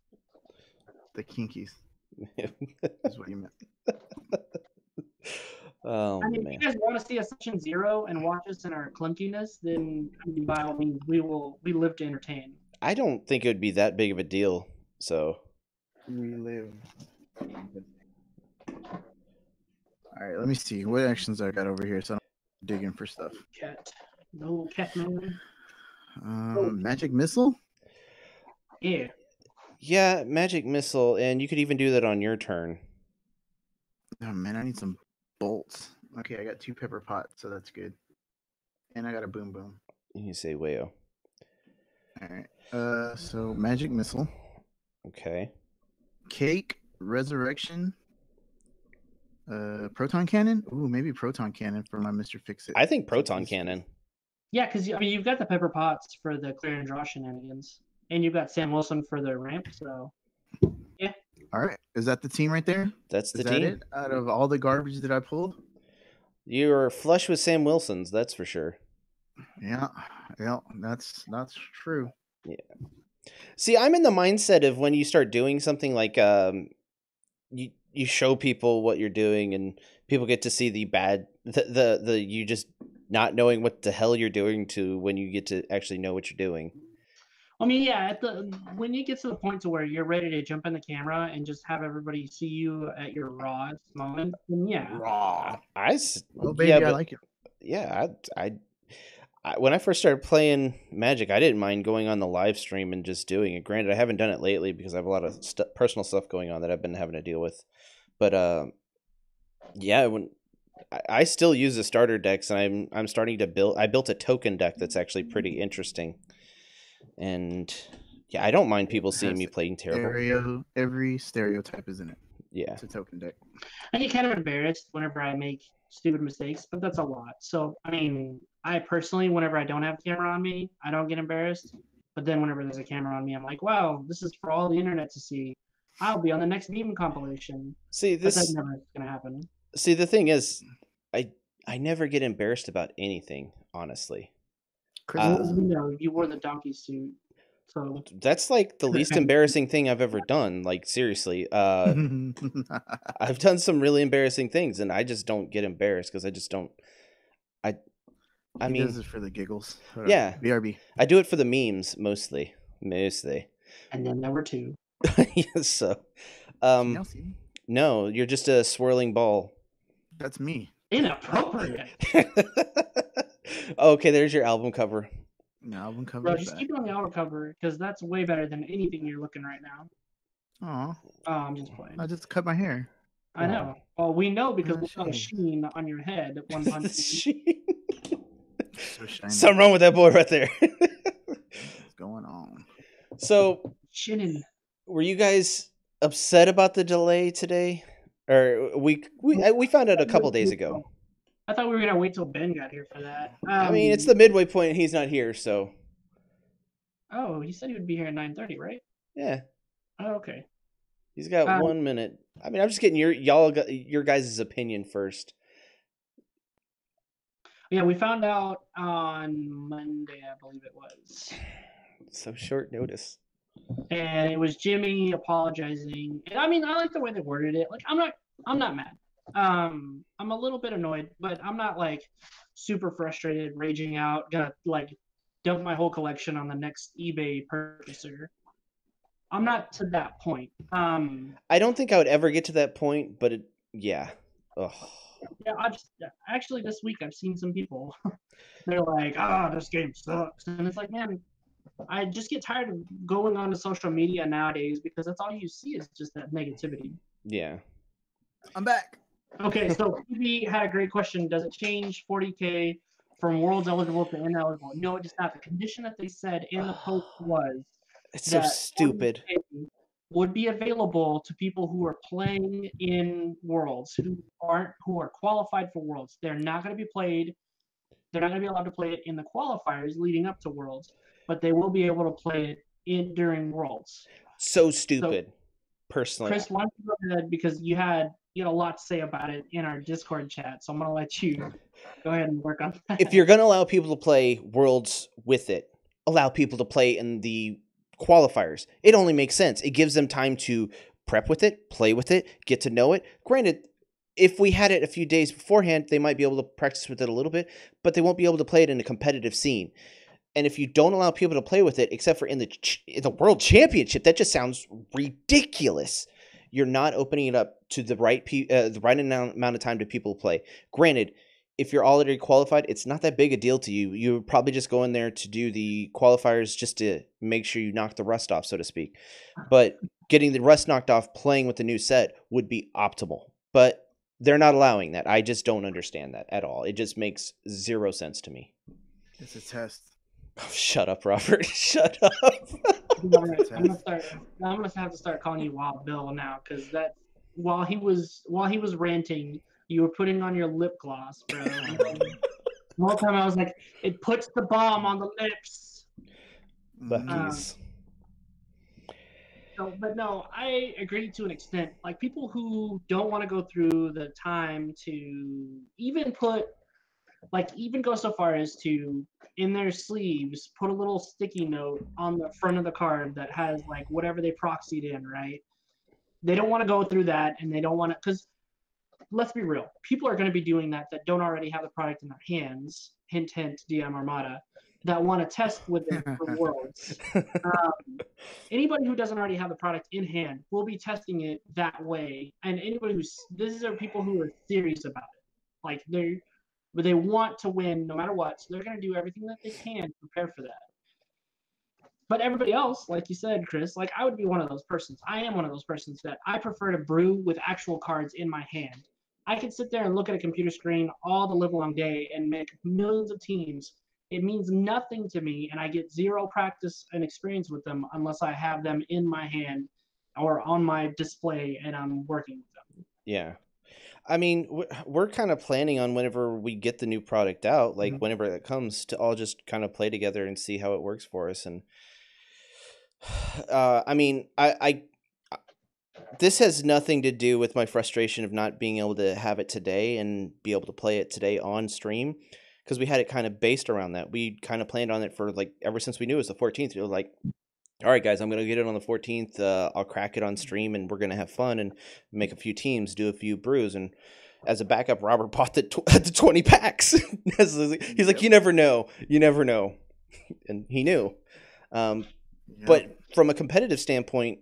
Speaker 2: The kinkies is what you meant.
Speaker 1: Oh,
Speaker 3: I mean,
Speaker 1: man.
Speaker 3: if you guys want to see a session 0 and watch us in our clunkiness, then by all means, we live to entertain.
Speaker 1: I don't think it would be that big of a deal. So
Speaker 2: relive. All right, let me see what actions I got over here. So I'm digging for stuff.
Speaker 3: Cat. No cat man.
Speaker 2: Magic missile.
Speaker 3: Yeah.
Speaker 1: Yeah, magic missile, and you could even do that on your turn.
Speaker 2: Oh man, I need some bolts. Okay, I got 2 pepper pots, so that's good. And I got a boom boom.
Speaker 1: You can say Wayo.
Speaker 2: All right. So magic missile,
Speaker 1: Okay.
Speaker 2: cake, resurrection, proton cannon. Ooh, maybe proton cannon for my Mr. Fix It.
Speaker 1: I think proton cannon.
Speaker 3: Yeah, because I mean you've got the pepper pots for the clear and draw shenanigans, and you've got Sam Wilson for the ramp. So
Speaker 2: All right, is that the team right there?
Speaker 1: That's the
Speaker 2: Is that
Speaker 1: team.
Speaker 2: it? Out of all the garbage that I pulled?
Speaker 1: You're flush with Sam Wilson's, that's for sure.
Speaker 2: Yeah, that's true.
Speaker 1: See, I'm in the mindset of when you start doing something like you show people what you're doing, and people get to see the bad the you just not knowing what the hell you're doing to when you get to actually know what you're doing.
Speaker 3: I mean, yeah, when you get to the point to where you're ready to jump in the camera and just have everybody see you at your rawest moment, then yeah.
Speaker 2: Raw.
Speaker 1: Well,
Speaker 2: baby,
Speaker 1: yeah,
Speaker 2: I
Speaker 1: but
Speaker 2: like it.
Speaker 1: yeah, I when I first started playing Magic, I didn't mind going on the live stream and just doing it. Granted, I haven't done it lately because I have a lot of personal stuff going on that I've been having to deal with. But yeah, when I still use the starter decks, and I'm starting to build. I built a token deck that's actually pretty interesting, and yeah, I don't mind people seeing me playing terrible.
Speaker 2: Every stereotype is in it.
Speaker 1: Yeah,
Speaker 2: It's a token deck.
Speaker 3: I get kind of embarrassed whenever I make stupid mistakes, but that's a lot. So, I mean, I personally, whenever I don't have a camera on me, I don't get embarrassed. But then whenever there's a camera on me, I'm like, wow, this is for all the internet to see. I'll be on the next meme compilation.
Speaker 1: see
Speaker 3: But that's
Speaker 1: this.
Speaker 3: never going to happen.
Speaker 1: See, the thing is, I never get embarrassed about anything, honestly.
Speaker 2: Chris
Speaker 3: Well,
Speaker 2: doesn't.
Speaker 3: you know, you wore the donkey suit. So,
Speaker 1: That's like the least embarrassing thing I've ever done. Like seriously, I've done some really embarrassing things, and I just don't get embarrassed because I just don't. I
Speaker 2: He
Speaker 1: mean,
Speaker 2: does it for the giggles.
Speaker 1: Yeah.
Speaker 2: BRB.
Speaker 1: I do it for the memes mostly.
Speaker 3: and then there were 2.
Speaker 1: Yes, so,
Speaker 2: Can y'all see me?
Speaker 1: no, you're just a swirling ball.
Speaker 2: That's me.
Speaker 3: Inappropriate.
Speaker 1: Okay, there's your album cover.
Speaker 2: No, album cover.
Speaker 3: Bro,
Speaker 2: is
Speaker 3: just
Speaker 2: back.
Speaker 3: keep it on the auto cover because that's way better than anything you're looking right now.
Speaker 2: Aw,
Speaker 3: Oh, I'm just playing.
Speaker 2: I just cut my hair.
Speaker 3: I know. Well, we know because
Speaker 2: Oh,
Speaker 3: we saw the
Speaker 2: shame.
Speaker 3: sheen on your head at one time.
Speaker 2: So shiny.
Speaker 1: Something wrong with that boy right there.
Speaker 2: What's going on?
Speaker 1: So,
Speaker 3: Shinning.
Speaker 1: were you guys upset about the delay today? Or we found out a couple days ago.
Speaker 3: I thought we were gonna wait till Ben got here for that.
Speaker 1: I mean, it's the midway point, and he's not here, so
Speaker 3: Oh, he said he would be here at 9:30, right?
Speaker 1: yeah,
Speaker 3: Oh, okay.
Speaker 1: he's got 1 minute. I mean, I'm just getting your guys' opinion first.
Speaker 3: Yeah, we found out on Monday, I believe it was,
Speaker 1: So short notice.
Speaker 3: and it was Jimmy apologizing. And I mean, I like the way they worded it. Like, I'm not mad. I'm a little bit annoyed, but I'm not like super frustrated, raging out, gonna like dump my whole collection on the next eBay purchaser. I'm not to that point.
Speaker 1: I don't think I would ever get to that point, but yeah. Ugh.
Speaker 3: Yeah, actually this week I've seen some people. They're like, this game sucks, and it's like, man, I just get tired of going on to social media nowadays because that's all you see is just that negativity.
Speaker 1: Yeah.
Speaker 2: I'm back.
Speaker 3: Okay, so PB had a great question. Does it change 40K from worlds eligible to ineligible? No, it does not. The condition that they said in the post was
Speaker 1: It's so
Speaker 3: that
Speaker 1: stupid.
Speaker 3: 40K would be available to people who are playing in worlds who are qualified for worlds. They're not going to be played. They're not going to be allowed to play it in the qualifiers leading up to worlds, but they will be able to play it during worlds.
Speaker 1: So stupid. Personally,
Speaker 3: Chris, why don't you go ahead because you had a lot to say about it in our Discord chat, so I'm going to let you go ahead and work on that.
Speaker 1: if you're going to allow people to play worlds with it, allow people to play in the qualifiers. It only makes sense. It gives them time to prep with it, play with it, get to know it. Granted, if we had it a few days beforehand, they might be able to practice with it a little bit, but they won't be able to play it in a competitive scene. And if you don't allow people to play with it, except for in the World Championship, that just sounds ridiculous. You're not opening it up to the right amount of time to people play. Granted, if you're already qualified, it's not that big a deal to you. You would probably just go in there to do the qualifiers just to make sure you knock the rust off, so to speak. But getting the rust knocked off playing with the new set would be optimal. But they're not allowing that. I just don't understand that at all. It just makes zero sense to me.
Speaker 2: It's a test.
Speaker 1: Oh, shut up, Robert. Shut up.
Speaker 3: I'm gonna have to start calling you Wild Bill now, because that while he was ranting, you were putting on your lip gloss, bro. The whole time I was like, it puts the bomb on the lips.
Speaker 1: Bucky's.
Speaker 3: But no, I agree to an extent. Like, people who don't want to go through the time to even go so far as to, in their sleeves, put a little sticky note on the front of the card that has like whatever they proxied in, right? They don't want to go through that, and they don't want to, because let's be real, people are going to be doing that don't already have the product in their hands. Hint, hint, DM Armada, that want to test with it for Worlds. Anybody who doesn't already have the product in hand will be testing it that way, and these are people who are serious about it. Like, they want to win no matter what, so they're going to do everything that they can to prepare for that. But everybody else, like you said, Chris, like, I would be one of those persons. I am one of those persons that I prefer to brew with actual cards in my hand. I can sit there and look at a computer screen all the livelong day and make millions of teams. It means nothing to me, and I get zero practice and experience with them unless I have them in my hand or on my display and I'm working with them.
Speaker 1: Yeah. I mean, we're kind of planning on whenever we get the new product out, like whenever it comes, to all just kind of play together and see how it works for us. And I mean, this has nothing to do with my frustration of not being able to have it today and be able to play it today on stream, because we had it kind of based around that. We kind of planned on it for like ever since we knew it was the 14th. We were like, all right, guys, I'm going to get it on the 14th. I'll crack it on stream, and we're going to have fun and make a few teams, do a few brews. And as a backup, Robert bought the 20 packs. He's like, you never know. You never know. And he knew. But from a competitive standpoint,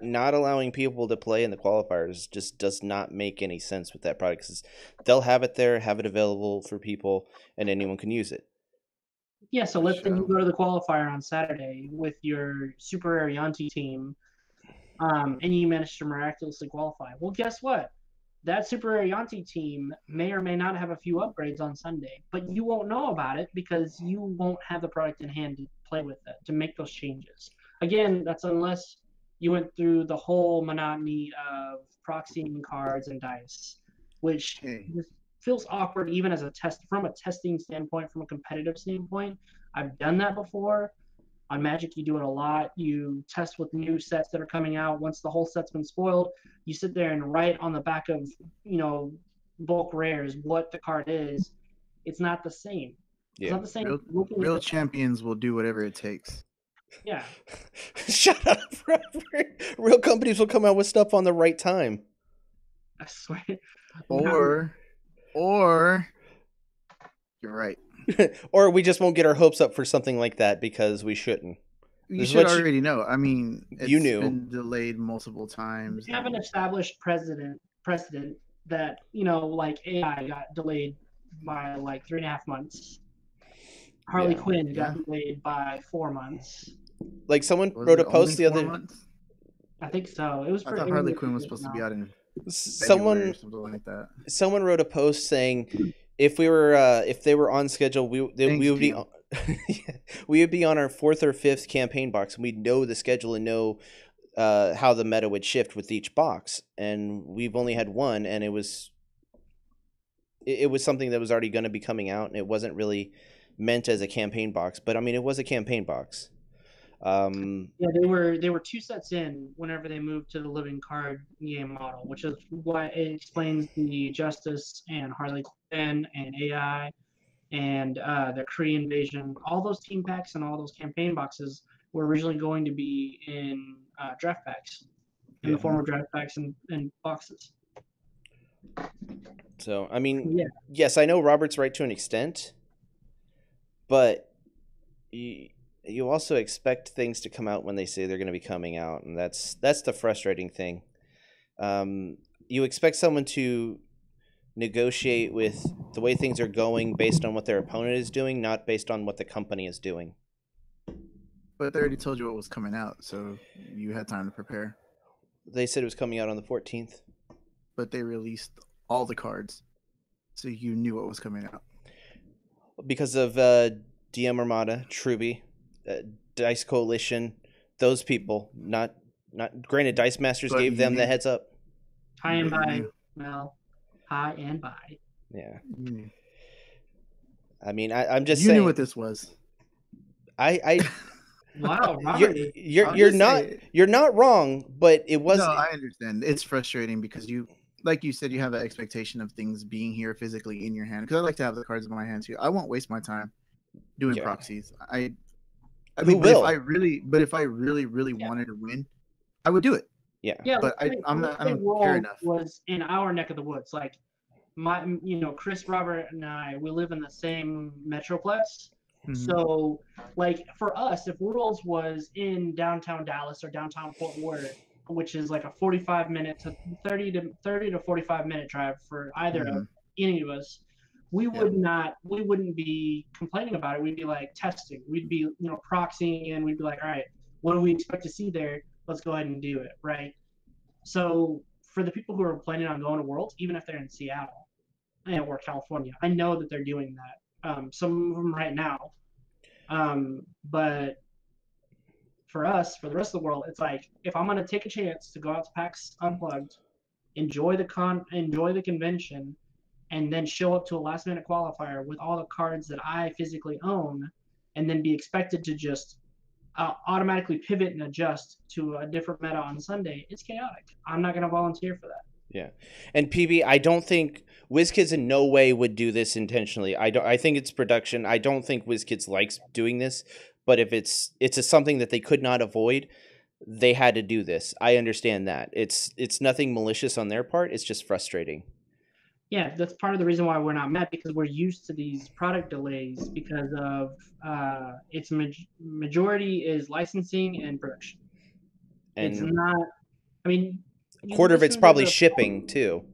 Speaker 1: not allowing people to play in the qualifiers just does not make any sense with that product, because they'll have it there, have it available for people, and anyone can use it.
Speaker 3: Yeah, so let's say you go to the qualifier on Saturday with your Super Arianti team, and you manage to miraculously qualify. Well, guess what? That Super Arianti team may or may not have a few upgrades on Sunday, but you won't know about it because you won't have the product in hand to play with it, to make those changes. Again, that's unless you went through the whole monotony of proxying cards and dice, which feels awkward even as a test, from a testing standpoint, from a competitive standpoint. I've done that before. On Magic, you do it a lot. You test with new sets that are coming out. Once the whole set's been spoiled, you sit there and write on the back of, bulk rares what the card is. It's not the same.
Speaker 1: Yeah.
Speaker 3: It's not the same.
Speaker 2: Real champions will do whatever it takes.
Speaker 3: Yeah.
Speaker 1: Shut up, Robert. Real companies will come out with stuff on the right time.
Speaker 3: I swear.
Speaker 2: Or you're right.
Speaker 1: Or we just won't get our hopes up for something like that because we shouldn't.
Speaker 2: You should already know. I mean, it's been delayed multiple times.
Speaker 3: We have an established precedent that, like AI got delayed by like 3.5 months. Harley Quinn got delayed by 4 months.
Speaker 1: Like, someone wrote a post the other.
Speaker 3: I think so. It was.
Speaker 2: I thought Harley Quinn was supposed to be out in
Speaker 1: someone
Speaker 2: or something like that.
Speaker 1: Someone wrote a post saying if they were on schedule, we would be we would be on our 4th or 5th campaign box, and we'd know the schedule and know how the meta would shift with each box. And we've only had one, and it was something that was already going to be coming out, and it wasn't really meant as a campaign box, but I mean, it was a campaign box.
Speaker 3: They were 2 sets in whenever they moved to the living card game model, which is why it explains the Justice and Harley Quinn and AI and the Kree invasion. All those team packs and all those campaign boxes were originally going to be in draft packs, in the form of draft packs and boxes.
Speaker 1: So, I mean, yes, I know Robert's right to an extent, but you also expect things to come out when they say they're going to be coming out, and that's the frustrating thing. You expect someone to negotiate with the way things are going based on what their opponent is doing, not based on what the company is doing.
Speaker 2: But they already told you what was coming out, so you had time to prepare.
Speaker 1: They said it was coming out on the 14th.
Speaker 2: But they released all the cards, so you knew what was coming out.
Speaker 1: Because of DM Armada, Truby, Dice Coalition, those people. Not granted, Dice Masters
Speaker 2: But
Speaker 1: gave
Speaker 2: you
Speaker 1: them the
Speaker 2: knew.
Speaker 1: heads up.
Speaker 3: High and
Speaker 2: But you
Speaker 3: by,
Speaker 2: knew.
Speaker 3: Mel. High and by.
Speaker 1: Yeah.
Speaker 2: You knew.
Speaker 1: I mean, I'm just
Speaker 2: You
Speaker 1: saying.
Speaker 2: knew what this was.
Speaker 1: I
Speaker 3: Wow, Robert.
Speaker 1: you're not wrong, but it was.
Speaker 2: No, I understand. It's frustrating because you, like you said, you have an expectation of things being here physically in your hand. Because I like to have the cards in my hand too. I won't waste my time doing
Speaker 1: Yeah.
Speaker 2: proxies. I
Speaker 1: Who
Speaker 2: mean,
Speaker 1: will?
Speaker 2: but if I really wanted to win, I would do it.
Speaker 1: Yeah.
Speaker 3: Yeah,
Speaker 2: But
Speaker 3: let's say-
Speaker 2: I'm
Speaker 3: let's
Speaker 2: not. I
Speaker 3: say
Speaker 2: don't
Speaker 3: World
Speaker 2: care enough.
Speaker 3: was in our neck of the woods. Like Chris, Robert, and I, we live in the same metroplex.
Speaker 2: Mhm.
Speaker 3: So, like for us, if Worlds was in downtown Dallas or downtown Fort Worth, which is like a 45-minute to 30 to 45-minute drive for either of any of us, we wouldn't be complaining about it. We'd be like testing. We'd be proxying, and we'd be like, all right, what do we expect to see there? Let's go ahead and do it, right? So for the people who are planning on going to Worlds, even if they're in Seattle or California, I know that they're doing that. Some of them right now, but for us, for the rest of the world, it's like if I'm gonna take a chance to go out to PAX Unplugged, enjoy the convention, and then show up to a last minute qualifier with all the cards that I physically own, and then be expected to just automatically pivot and adjust to a different meta on Sunday, it's chaotic. I'm not gonna volunteer for that.
Speaker 1: Yeah, and PB, I don't think WizKids in no way would do this intentionally. I think it's production. I don't think WizKids likes doing this, but if it's something that they could not avoid, they had to do this. I understand that. It's nothing malicious on their part. It's just frustrating.
Speaker 3: Yeah, that's part of the reason why we're not met, because we're used to these product delays because of its majority is licensing and production.
Speaker 1: And
Speaker 3: it's not. I mean.
Speaker 1: A quarter of it's probably shipping too.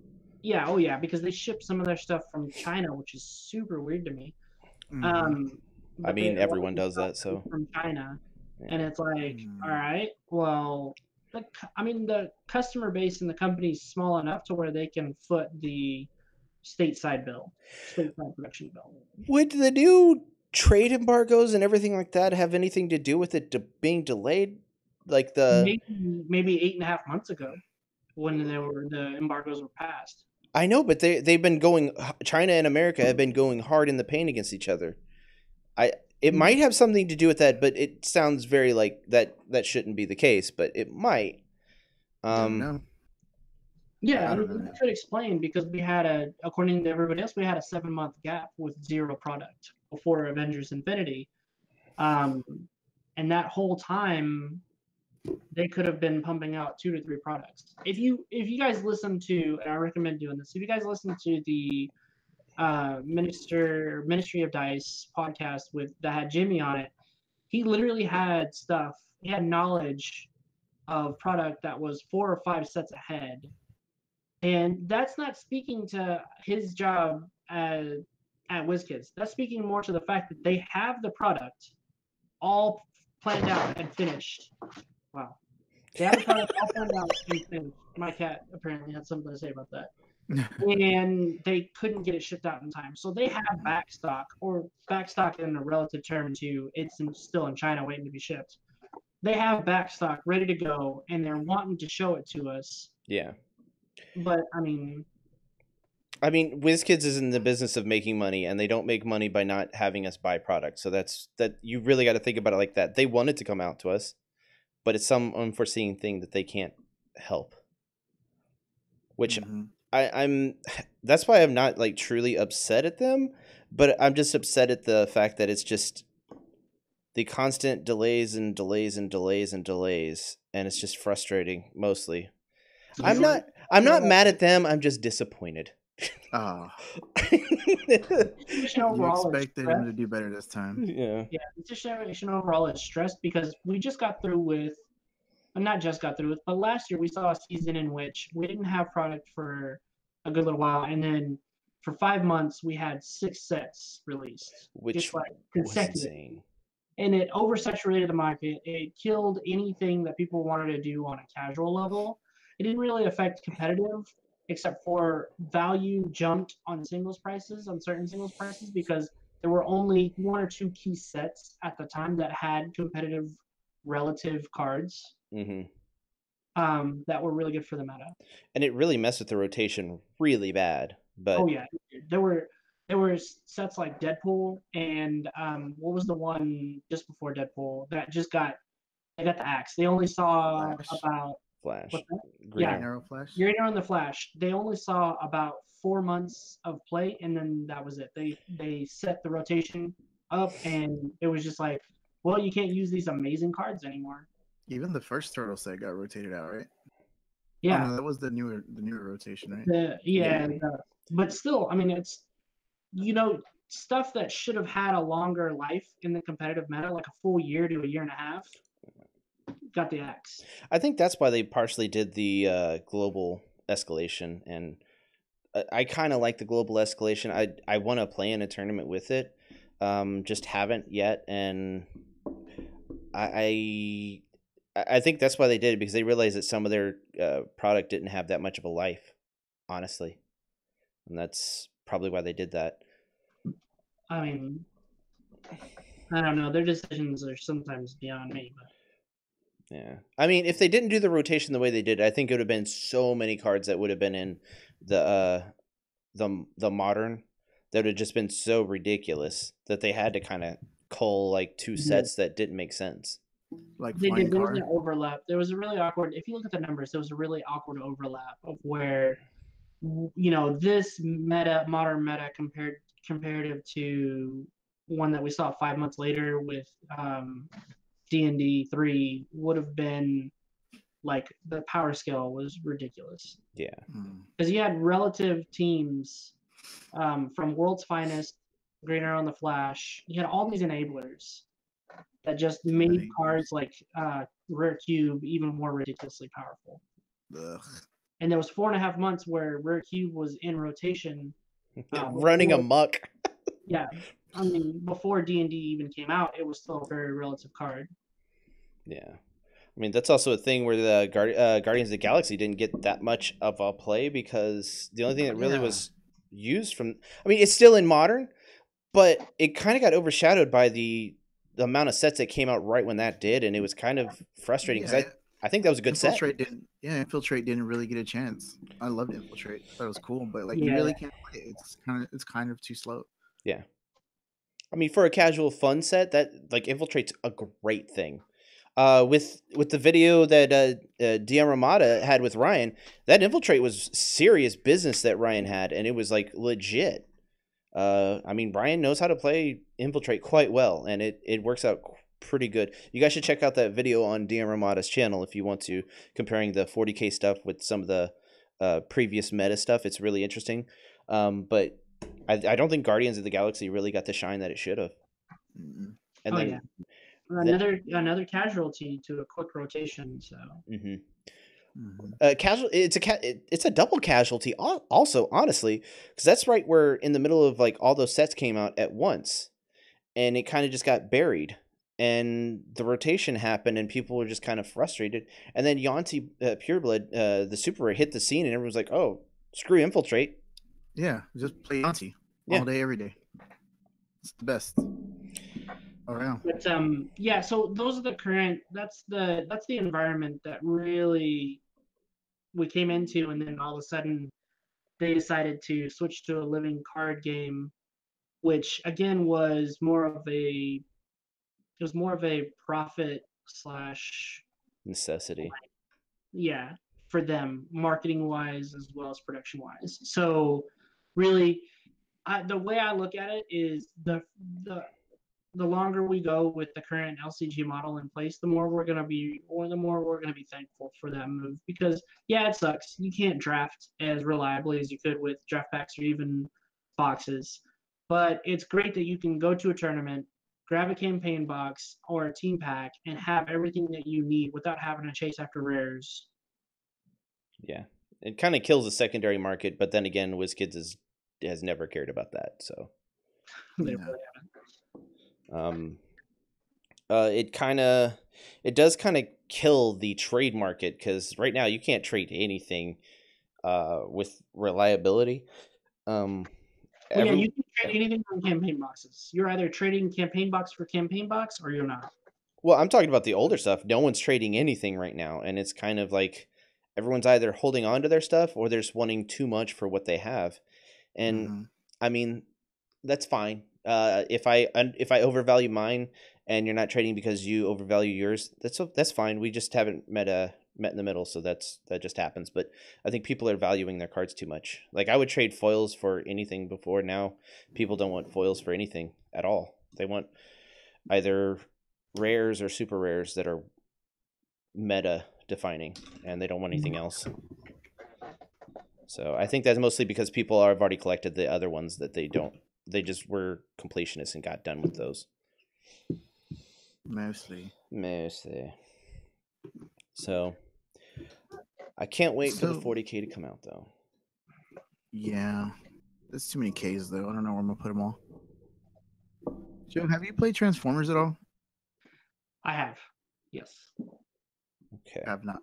Speaker 3: Yeah, oh yeah, because they ship some of their stuff from China, which is super weird to me.
Speaker 1: I mean, everyone does that, so
Speaker 3: from China, and it's like, all right, well, the customer base in the company is small enough to where they can foot the stateside production bill.
Speaker 1: Would the new trade embargoes and everything like that have anything to do with it being delayed? Like
Speaker 3: maybe 8.5 months ago, when the embargoes were passed.
Speaker 1: I know, but they've been going. China and America have been going hard in the paint against each other. It might have something to do with that, but it sounds very like that shouldn't be the case, but it might.
Speaker 2: No.
Speaker 3: Yeah, that could explain, because we had according to everybody else, we had a 7-month gap with 0 product before Avengers Infinity, and that whole time they could have been pumping out 2 to 3 products. If you guys listen to, and I recommend doing this, if you guys listen to the Ministry of Dice podcast that had Jimmy on it, he literally had stuff. He had knowledge of product that was 4 or 5 sets ahead, and that's not speaking to his job at WizKids. That's speaking more to the fact that they have the product all planned out and finished. Wow. They have the product all planned out and finished. My cat apparently had something to say about that. And they couldn't get it shipped out in time. So they have backstock, or backstock in a relative term to it's still in China waiting to be shipped. They have backstock ready to go, and they're wanting to show it to us.
Speaker 1: Yeah.
Speaker 3: But, I mean,
Speaker 1: WizKids is in the business of making money, and they don't make money by not having us buy products. So that you really got to think about it like that. They wanted to come out to us, but it's some unforeseen thing that they can't help. Which I'm that's why I'm not like truly upset at them, but I'm just upset at the fact that it's just the constant delays and delays and delays and delays, and it's just frustrating mostly. I'm not mad at them, I'm just disappointed.
Speaker 2: Oh,
Speaker 3: This generation
Speaker 2: you
Speaker 3: overall is
Speaker 2: expected him to
Speaker 3: stressed.
Speaker 2: do better this time.
Speaker 1: Yeah.
Speaker 3: Yeah, this generation overall is stressed because we just got through with, not just got through with, but last year we saw a season in which we didn't have product for a good little while, and then for 5 months we had 6 sets released,
Speaker 1: Which
Speaker 3: just like
Speaker 1: was
Speaker 3: consecutive,
Speaker 1: insane.
Speaker 3: and it oversaturated the market. It killed anything that people wanted to do on a casual level. It didn't really affect competitive, except for value jumped on singles prices, on certain singles prices, because there were only 1 or 2 key sets at the time that had competitive relative cards
Speaker 1: Hmm.
Speaker 3: that were really good for the meta.
Speaker 1: And it really messed with the rotation really bad.
Speaker 3: Oh
Speaker 1: But
Speaker 3: yeah, there were sets like Deadpool and what was the one just before Deadpool that just got, they got the axe. They only saw
Speaker 2: Flash,
Speaker 3: about,
Speaker 1: Flash,
Speaker 3: what's that?
Speaker 1: Green
Speaker 3: Yeah,
Speaker 2: Green
Speaker 1: Arrow.
Speaker 2: Arrow Flash.
Speaker 3: Green Arrow and the Flash. They only saw about 4 months of play, and then that was it. They set the rotation up, and it was just like, well, you can't use these amazing cards anymore.
Speaker 2: Even the first turtle set got rotated out, right? Oh
Speaker 3: Yeah,
Speaker 2: no, that was the newer rotation, right?
Speaker 3: yeah, but still, I mean, it's, stuff that should have had a longer life in the competitive meta, like a full year to a year and a half, got the axe.
Speaker 1: I think that's why they partially did the global escalation, and I kind of like the global escalation. I want to play in a tournament with it, just haven't yet, and I I think that's why they did it, because they realized that some of their product didn't have that much of a life, honestly, and that's probably why they did that.
Speaker 3: I mean, I don't know. Their decisions are sometimes beyond me, but
Speaker 1: Yeah, I mean, if they didn't do the rotation the way they did, I think it would have been so many cards that would have been in the modern, that would have just been so ridiculous that they had to kind of cull like two sets that didn't make sense.
Speaker 2: Like
Speaker 3: they
Speaker 2: flying
Speaker 3: did. There was
Speaker 2: car.
Speaker 3: an overlap. There was a really awkward. If you look at the numbers, there was a really awkward overlap of where, this modern meta comparative to one that we saw 5 months later with D&D 3 would have been like, the power scale was ridiculous
Speaker 1: Yeah,
Speaker 3: because you had relative teams from World's Finest, Green Arrow and the Flash. You had all these enablers that just made
Speaker 2: Enablers.
Speaker 3: cards like Rare Cube even more ridiculously powerful.
Speaker 2: Ugh.
Speaker 3: And there was 4.5 months where Rare Cube was in rotation,
Speaker 1: running
Speaker 3: before-
Speaker 1: amok.
Speaker 3: yeah, I mean, before D&D even came out, it was still a very relative card.
Speaker 1: Yeah, I mean, that's also a thing where the Guardians of the Galaxy didn't get that much of a play, because the only thing that really
Speaker 2: Yeah.
Speaker 1: was used from, I mean, it's still in modern, but it kind of got overshadowed by the amount of sets that came out right when that did, and it was kind of frustrating, because
Speaker 2: Yeah,
Speaker 1: I think that was a good set.
Speaker 2: Infiltrate didn't really get a chance. I loved Infiltrate. I thought it was cool, but like you
Speaker 3: Yeah.
Speaker 2: really can't play it. It's kind of too slow.
Speaker 1: Yeah, I mean, for a casual fun set, that like Infiltrate's a great thing. With the video that DM Ramada had with Ryan, that Infiltrate was serious business that Ryan had, and it was like legit. I mean, Ryan knows how to play Infiltrate quite well, and it works out pretty good. You guys should check out that video on DM Ramada's channel if you want to, comparing the 40k stuff with some of the previous meta stuff. It's really interesting. But I don't think Guardians of the Galaxy really got the shine that it should have.
Speaker 2: Mm-mm.
Speaker 1: And
Speaker 3: Oh,
Speaker 1: then
Speaker 3: yeah. Another casualty to a quick rotation. So
Speaker 1: Mhm.
Speaker 2: Mhm.
Speaker 1: Casual. It's a double casualty. Also, honestly, because that's right where in the middle of like all those sets came out at once, and it kind of just got buried, and the rotation happened, and people were just kind of frustrated. And then Yonti Pureblood, the super rare, hit the scene, and everyone's like, "Oh, screw Infiltrate."
Speaker 2: Yeah, just play Auntie
Speaker 1: Yeah.
Speaker 2: all day, every day. It's the best around.
Speaker 3: But yeah, so those are the current. That's the environment that really we came into, and then all of a sudden they decided to switch to a living card game, which again was more of a profit slash
Speaker 1: Necessity.
Speaker 3: for them, marketing wise as well as production wise. So really, the way I look at it is the the longer we go with the current LCG model in place, the more we're gonna be thankful for that move. Because yeah, it sucks. You can't draft as reliably as you could with draft packs or even boxes. But it's great that you can go to a tournament, grab a campaign box or a team pack, and have everything that you need without having to chase after rares.
Speaker 1: Yeah, it kind of kills the secondary market, but then again, WizKids has never cared about that. So,
Speaker 3: They
Speaker 2: Yeah.
Speaker 3: really
Speaker 1: it does kind of kill the trade market because right now you can't trade anything with reliability.
Speaker 3: Well, yeah, you can trade anything from campaign boxes. You're either trading campaign box for campaign box, or you're not.
Speaker 1: Well, I'm talking about the older stuff. No one's trading anything right now, and it's kind of like everyone's either holding on to their stuff or they're just wanting too much for what they have. And
Speaker 2: Mhm.
Speaker 1: I mean, that's fine. If I overvalue mine and you're not trading because you overvalue yours, that's fine. We just haven't met in the middle, so that just happens. But I think people are valuing their cards too much. Like I would trade foils for anything before. Now people don't want foils for anything at all. They want either rares or super rares that are meta defining, and they don't want anything else. So I think that's mostly because people have already collected the other ones that they don't. They just were completionists and got done with those.
Speaker 2: Mostly.
Speaker 1: So I can't wait for the
Speaker 2: So-
Speaker 1: 40K to come out, though.
Speaker 2: Yeah. There's too many Ks though. I don't know where I'm gonna put them all. Joe, have you played Transformers at all?
Speaker 3: I have. Yes.
Speaker 1: Okay.
Speaker 2: I have not.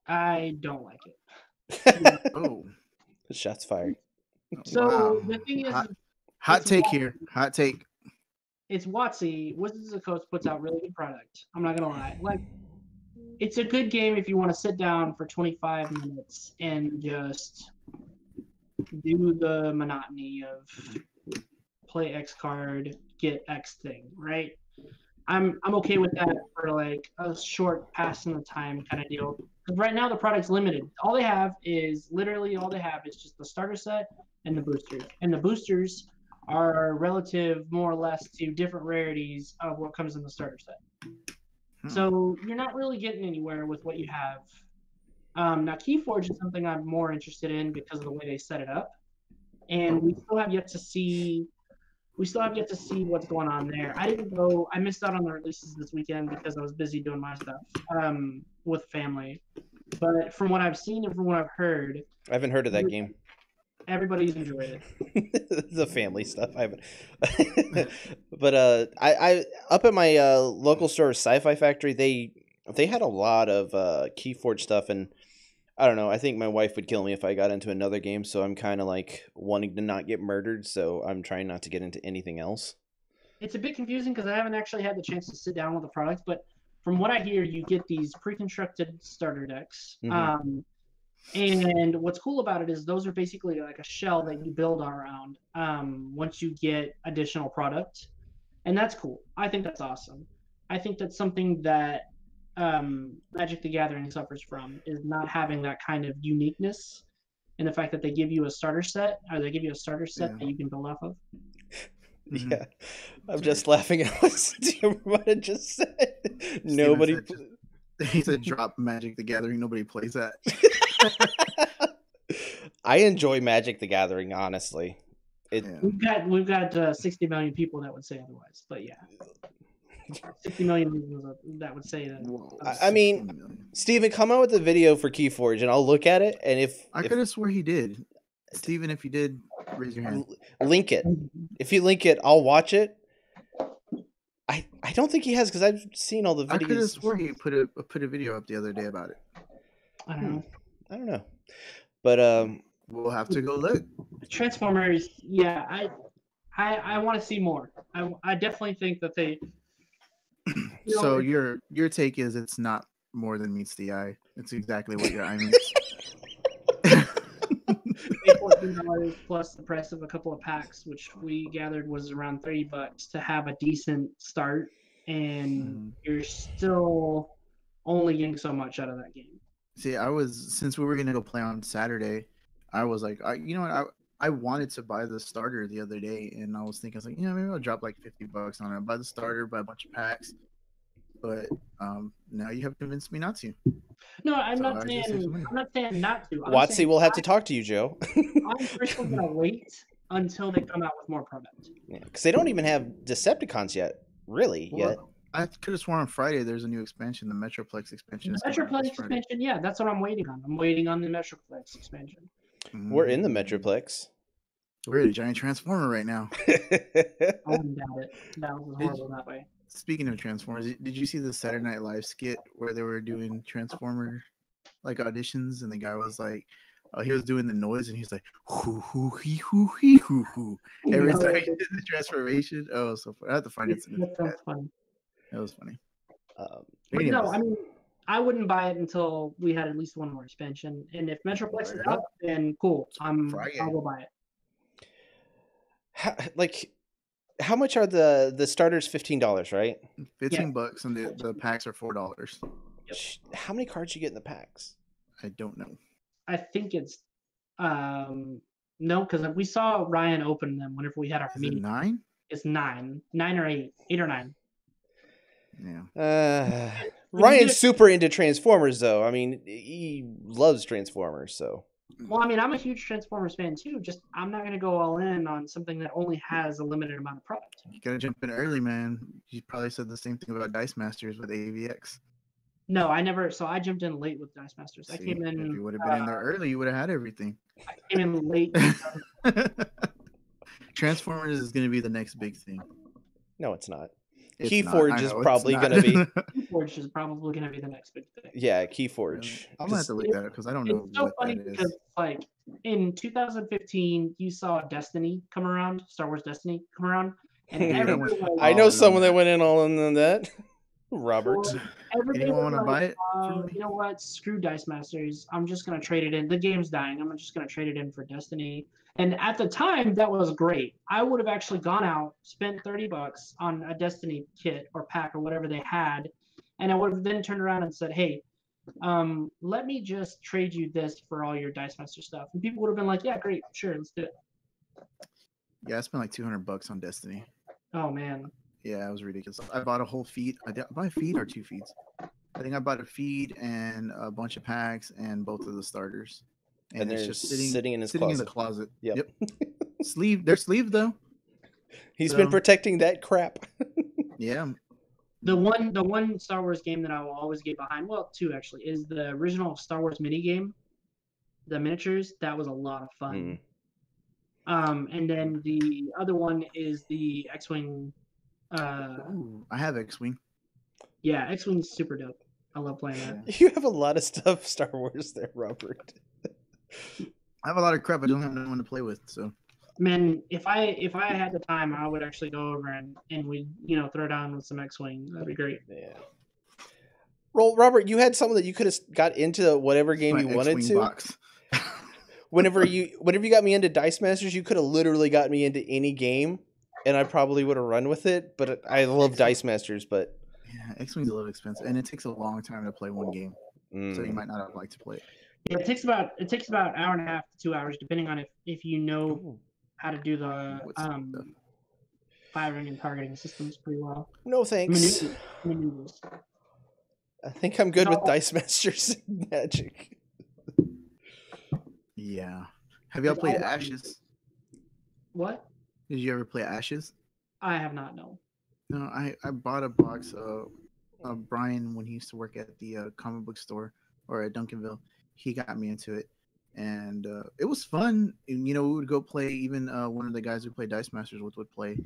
Speaker 3: I don't like it.
Speaker 2: Oh.
Speaker 1: Shots fired.
Speaker 3: So
Speaker 2: Wow.
Speaker 3: the thing is,
Speaker 2: Hot
Speaker 3: it's
Speaker 2: take
Speaker 3: wild.
Speaker 2: here. Hot take.
Speaker 3: it's WotC. Wizards of the Coast puts out really good product. I'm not gonna lie. Like, it's a good game if you want to sit down for 25 minutes and just do the monotony of play X card, get X thing, right? I'm okay with that for like a short pass in the time kind of deal. Because right now the product's limited. All they have is just the starter set and the boosters. And the boosters are relative more or less to different rarities of what comes in the starter set. So you're not really getting anywhere with what you have. Now Keyforge is something I'm more interested in because of the way they set it up. And we still have yet to see what's going on there. I missed out on the releases this weekend because I was busy doing my stuff with family. But from what I've seen and from what I've heard,
Speaker 1: I haven't heard of that game.
Speaker 3: everybody's enjoyed it.
Speaker 1: The family stuff. I haven't. But I up at my local store, Sci-Fi Factory, they had a lot of Keyforge stuff, and I don't know. I think my wife would kill me if I got into another game, so I'm kind of like wanting to not get murdered, so I'm trying not to get into anything else.
Speaker 3: It's a bit confusing because I haven't actually had the chance to sit down with the product, but from what I hear, you get these pre-constructed starter decks.
Speaker 1: Mhm.
Speaker 3: And what's cool about it is those are basically like a shell that you build around once you get additional product. And that's cool. I think that's awesome. I think that's something that Magic the Gathering suffers from, is not having that kind of uniqueness, and the fact that they give you a starter set, or they give you a starter set
Speaker 2: Yeah.
Speaker 3: that you can build off of.
Speaker 2: Mhm.
Speaker 1: Yeah, I'm just laughing at what it just said. Nobody.
Speaker 2: said He said drop Magic the Gathering. Nobody plays that.
Speaker 1: I enjoy Magic the Gathering, honestly.
Speaker 2: Yeah.
Speaker 3: We've got 60 million people that would say otherwise, but yeah, 60 million people that would say that.
Speaker 2: Whoa,
Speaker 1: I mean,
Speaker 2: 60 million.
Speaker 1: Steven, come out with a video for Keyforge, and I'll look at it. And if
Speaker 2: I could have swore he did. Steven, if you did, raise your hand.
Speaker 1: link it, if you link it, I'll watch it. I don't think he has because I've seen all the videos.
Speaker 2: I could have swore he put a video up the other day about it.
Speaker 3: I don't know.
Speaker 1: I don't know, but
Speaker 2: We'll have to go look.
Speaker 3: Transformers, yeah, I want to see more. I definitely think that they.
Speaker 2: So your take is it's not more than meets the eye. It's exactly what your eye means.
Speaker 3: Pay $14 plus the price of a couple of packs, which we gathered was around $30 to have a decent start, and you're still only getting so much out of that game.
Speaker 2: See, since we were gonna go play on Saturday, I was like, you know what? I wanted to buy the starter the other day, and I was thinking, I was like, maybe I'll drop like $50 on it. Buy the starter, buy a bunch of packs. But now you have convinced me not to.
Speaker 3: No, I'm
Speaker 2: So
Speaker 3: not
Speaker 2: I just saved some
Speaker 3: saying
Speaker 2: money.
Speaker 3: I'm not saying not to. I'm
Speaker 1: Watsy
Speaker 3: saying
Speaker 1: will have to talk to you, Joe.
Speaker 3: I'm personally gonna wait until they come out with more product.
Speaker 1: Yeah, because they don't even have Decepticons yet, really, yet.
Speaker 2: Well, I could have sworn on Friday there's a new expansion, the Metroplex expansion.
Speaker 3: The
Speaker 2: is coming out
Speaker 3: Metroplex
Speaker 2: this Friday.
Speaker 3: expansion, yeah, that's what I'm waiting on. I'm waiting on the Metroplex expansion.
Speaker 1: We're in the Metroplex.
Speaker 2: We're a giant transformer right now.
Speaker 3: I wouldn't doubt it. That was horrible that way.
Speaker 2: Speaking of Transformers, did you see the Saturday Night Live skit where they were doing Transformer like auditions, and the guy was like, he was doing the noise, and he's like, hoo hoo hee hoo hee hoo hoo every time he did the transformation. Oh, so funny. I have to find it.
Speaker 3: That sounds funny.
Speaker 2: That was funny.
Speaker 3: But
Speaker 2: Anyways,
Speaker 3: no, I mean, I wouldn't buy it until we had at least one more expansion. And if Metroplex is up, then cool.
Speaker 2: Friday.
Speaker 3: I'll go buy it.
Speaker 1: How much are the starters? $15, right?
Speaker 2: $15, and the packs are $4.
Speaker 1: How many cards you get in the packs?
Speaker 2: I don't know.
Speaker 3: I think it's no, because we saw Ryan open them whenever we had our
Speaker 2: Is it
Speaker 3: meeting.
Speaker 2: 9?
Speaker 3: It's 9 or 8 or 9.
Speaker 2: Yeah.
Speaker 1: Ryan's super into Transformers, though. I mean, he loves Transformers, so.
Speaker 3: Well, I mean, I'm a huge Transformers fan too. Just I'm not gonna go all in on something that only has a limited amount of product.
Speaker 2: You gotta jump in early, man. You probably said the same thing about Dice Masters with AVX.
Speaker 3: No, I never. So I jumped in late with Dice Masters. I
Speaker 2: See,
Speaker 3: came in.
Speaker 2: If you would have been in there early, you would have had everything.
Speaker 3: I came in late.
Speaker 2: Transformers is gonna be the next big thing.
Speaker 1: No, it's not.
Speaker 2: It's
Speaker 1: Keyforge
Speaker 2: not.
Speaker 1: is
Speaker 2: I know,
Speaker 1: probably
Speaker 2: it's not.
Speaker 1: going to be.
Speaker 3: Keyforge is probably going to be the next big thing.
Speaker 1: Yeah, Keyforge.
Speaker 2: I'm gonna have to look that up because I don't know
Speaker 3: It's so
Speaker 2: what
Speaker 3: funny
Speaker 2: that
Speaker 3: because,
Speaker 2: is.
Speaker 3: like, in 2015, you saw Destiny come around, Star Wars Destiny come around, and
Speaker 2: Dude,
Speaker 3: everyone was
Speaker 1: I know
Speaker 2: all in
Speaker 1: someone
Speaker 2: on
Speaker 1: that
Speaker 2: that.
Speaker 1: went in all in on that. Robert.
Speaker 3: everybody
Speaker 2: Anyone
Speaker 3: was
Speaker 2: want to
Speaker 3: like,
Speaker 2: buy it? for me?
Speaker 3: you know what? Screw Dice Masters. I'm just gonna trade it in. The game's dying. I'm just gonna trade it in for Destiny. And at the time, that was great. I would have actually gone out, spent $30 on a Destiny kit or pack or whatever they had, and I would have then turned around and said, "Hey, let me just trade you this for all your Dice Master stuff." And people would have been like, "Yeah, great, sure, let's do it."
Speaker 2: Yeah, I spent like $200 on Destiny.
Speaker 3: Oh man.
Speaker 2: Yeah, it was ridiculous. I bought a whole feed. I buy a feed or 2 feeds. I think I bought a feed and a bunch of packs and both of the starters.
Speaker 1: And
Speaker 2: it's
Speaker 1: they're
Speaker 2: just
Speaker 1: sitting in his
Speaker 2: in
Speaker 1: closet.
Speaker 2: the closet.
Speaker 1: Yep.
Speaker 2: Sleeve. They're sleeved though.
Speaker 1: He's been
Speaker 2: So-
Speaker 1: protecting that crap.
Speaker 2: Yeah.
Speaker 3: The one Star Wars game that I will always get behind, well, two actually, is the original Star Wars mini game, the miniatures. That was a lot of fun. And then the other one is the X-wing.
Speaker 2: Ooh, I have X-wing.
Speaker 3: Yeah, X-wing's super dope. I love playing that.
Speaker 1: You have a lot of stuff Star Wars there, Robert.
Speaker 2: I have a lot of crap. I don't have no one to play with. So
Speaker 3: Man, if I had the time, I would actually go over and we throw down with some X-wing. That'd be great.
Speaker 1: Yeah. Well, Robert, you had something that you could have got into whatever game
Speaker 2: my
Speaker 1: you wanted
Speaker 2: X-wing
Speaker 1: to.
Speaker 2: box.
Speaker 1: Whenever you got me into Dice Masters, you could have literally got me into any game, and I probably would have run with it. But I love Dice Masters, but
Speaker 2: Yeah, X-wing's a little expensive, and it takes a long time to play one game. So you might not have liked to play it.
Speaker 3: Yeah, it takes about an hour and a half to 2 hours, depending on if you know how to do the
Speaker 2: What's the-
Speaker 3: firing and targeting systems pretty well.
Speaker 1: no thanks.
Speaker 3: Maneuvers.
Speaker 1: I think I'm good with
Speaker 3: No.
Speaker 1: Dice Masters and Magic.
Speaker 2: Yeah. Have y'all played
Speaker 3: all-
Speaker 2: Ashes?
Speaker 3: What?
Speaker 2: Did you ever play Ashes?
Speaker 3: I have not known.
Speaker 2: No, I bought a box of Brian when he used to work at the comic book store or at Duncanville. He got me into it, and it was fun. And, we would go play. Even one of the guys who played Dice Masters with would play,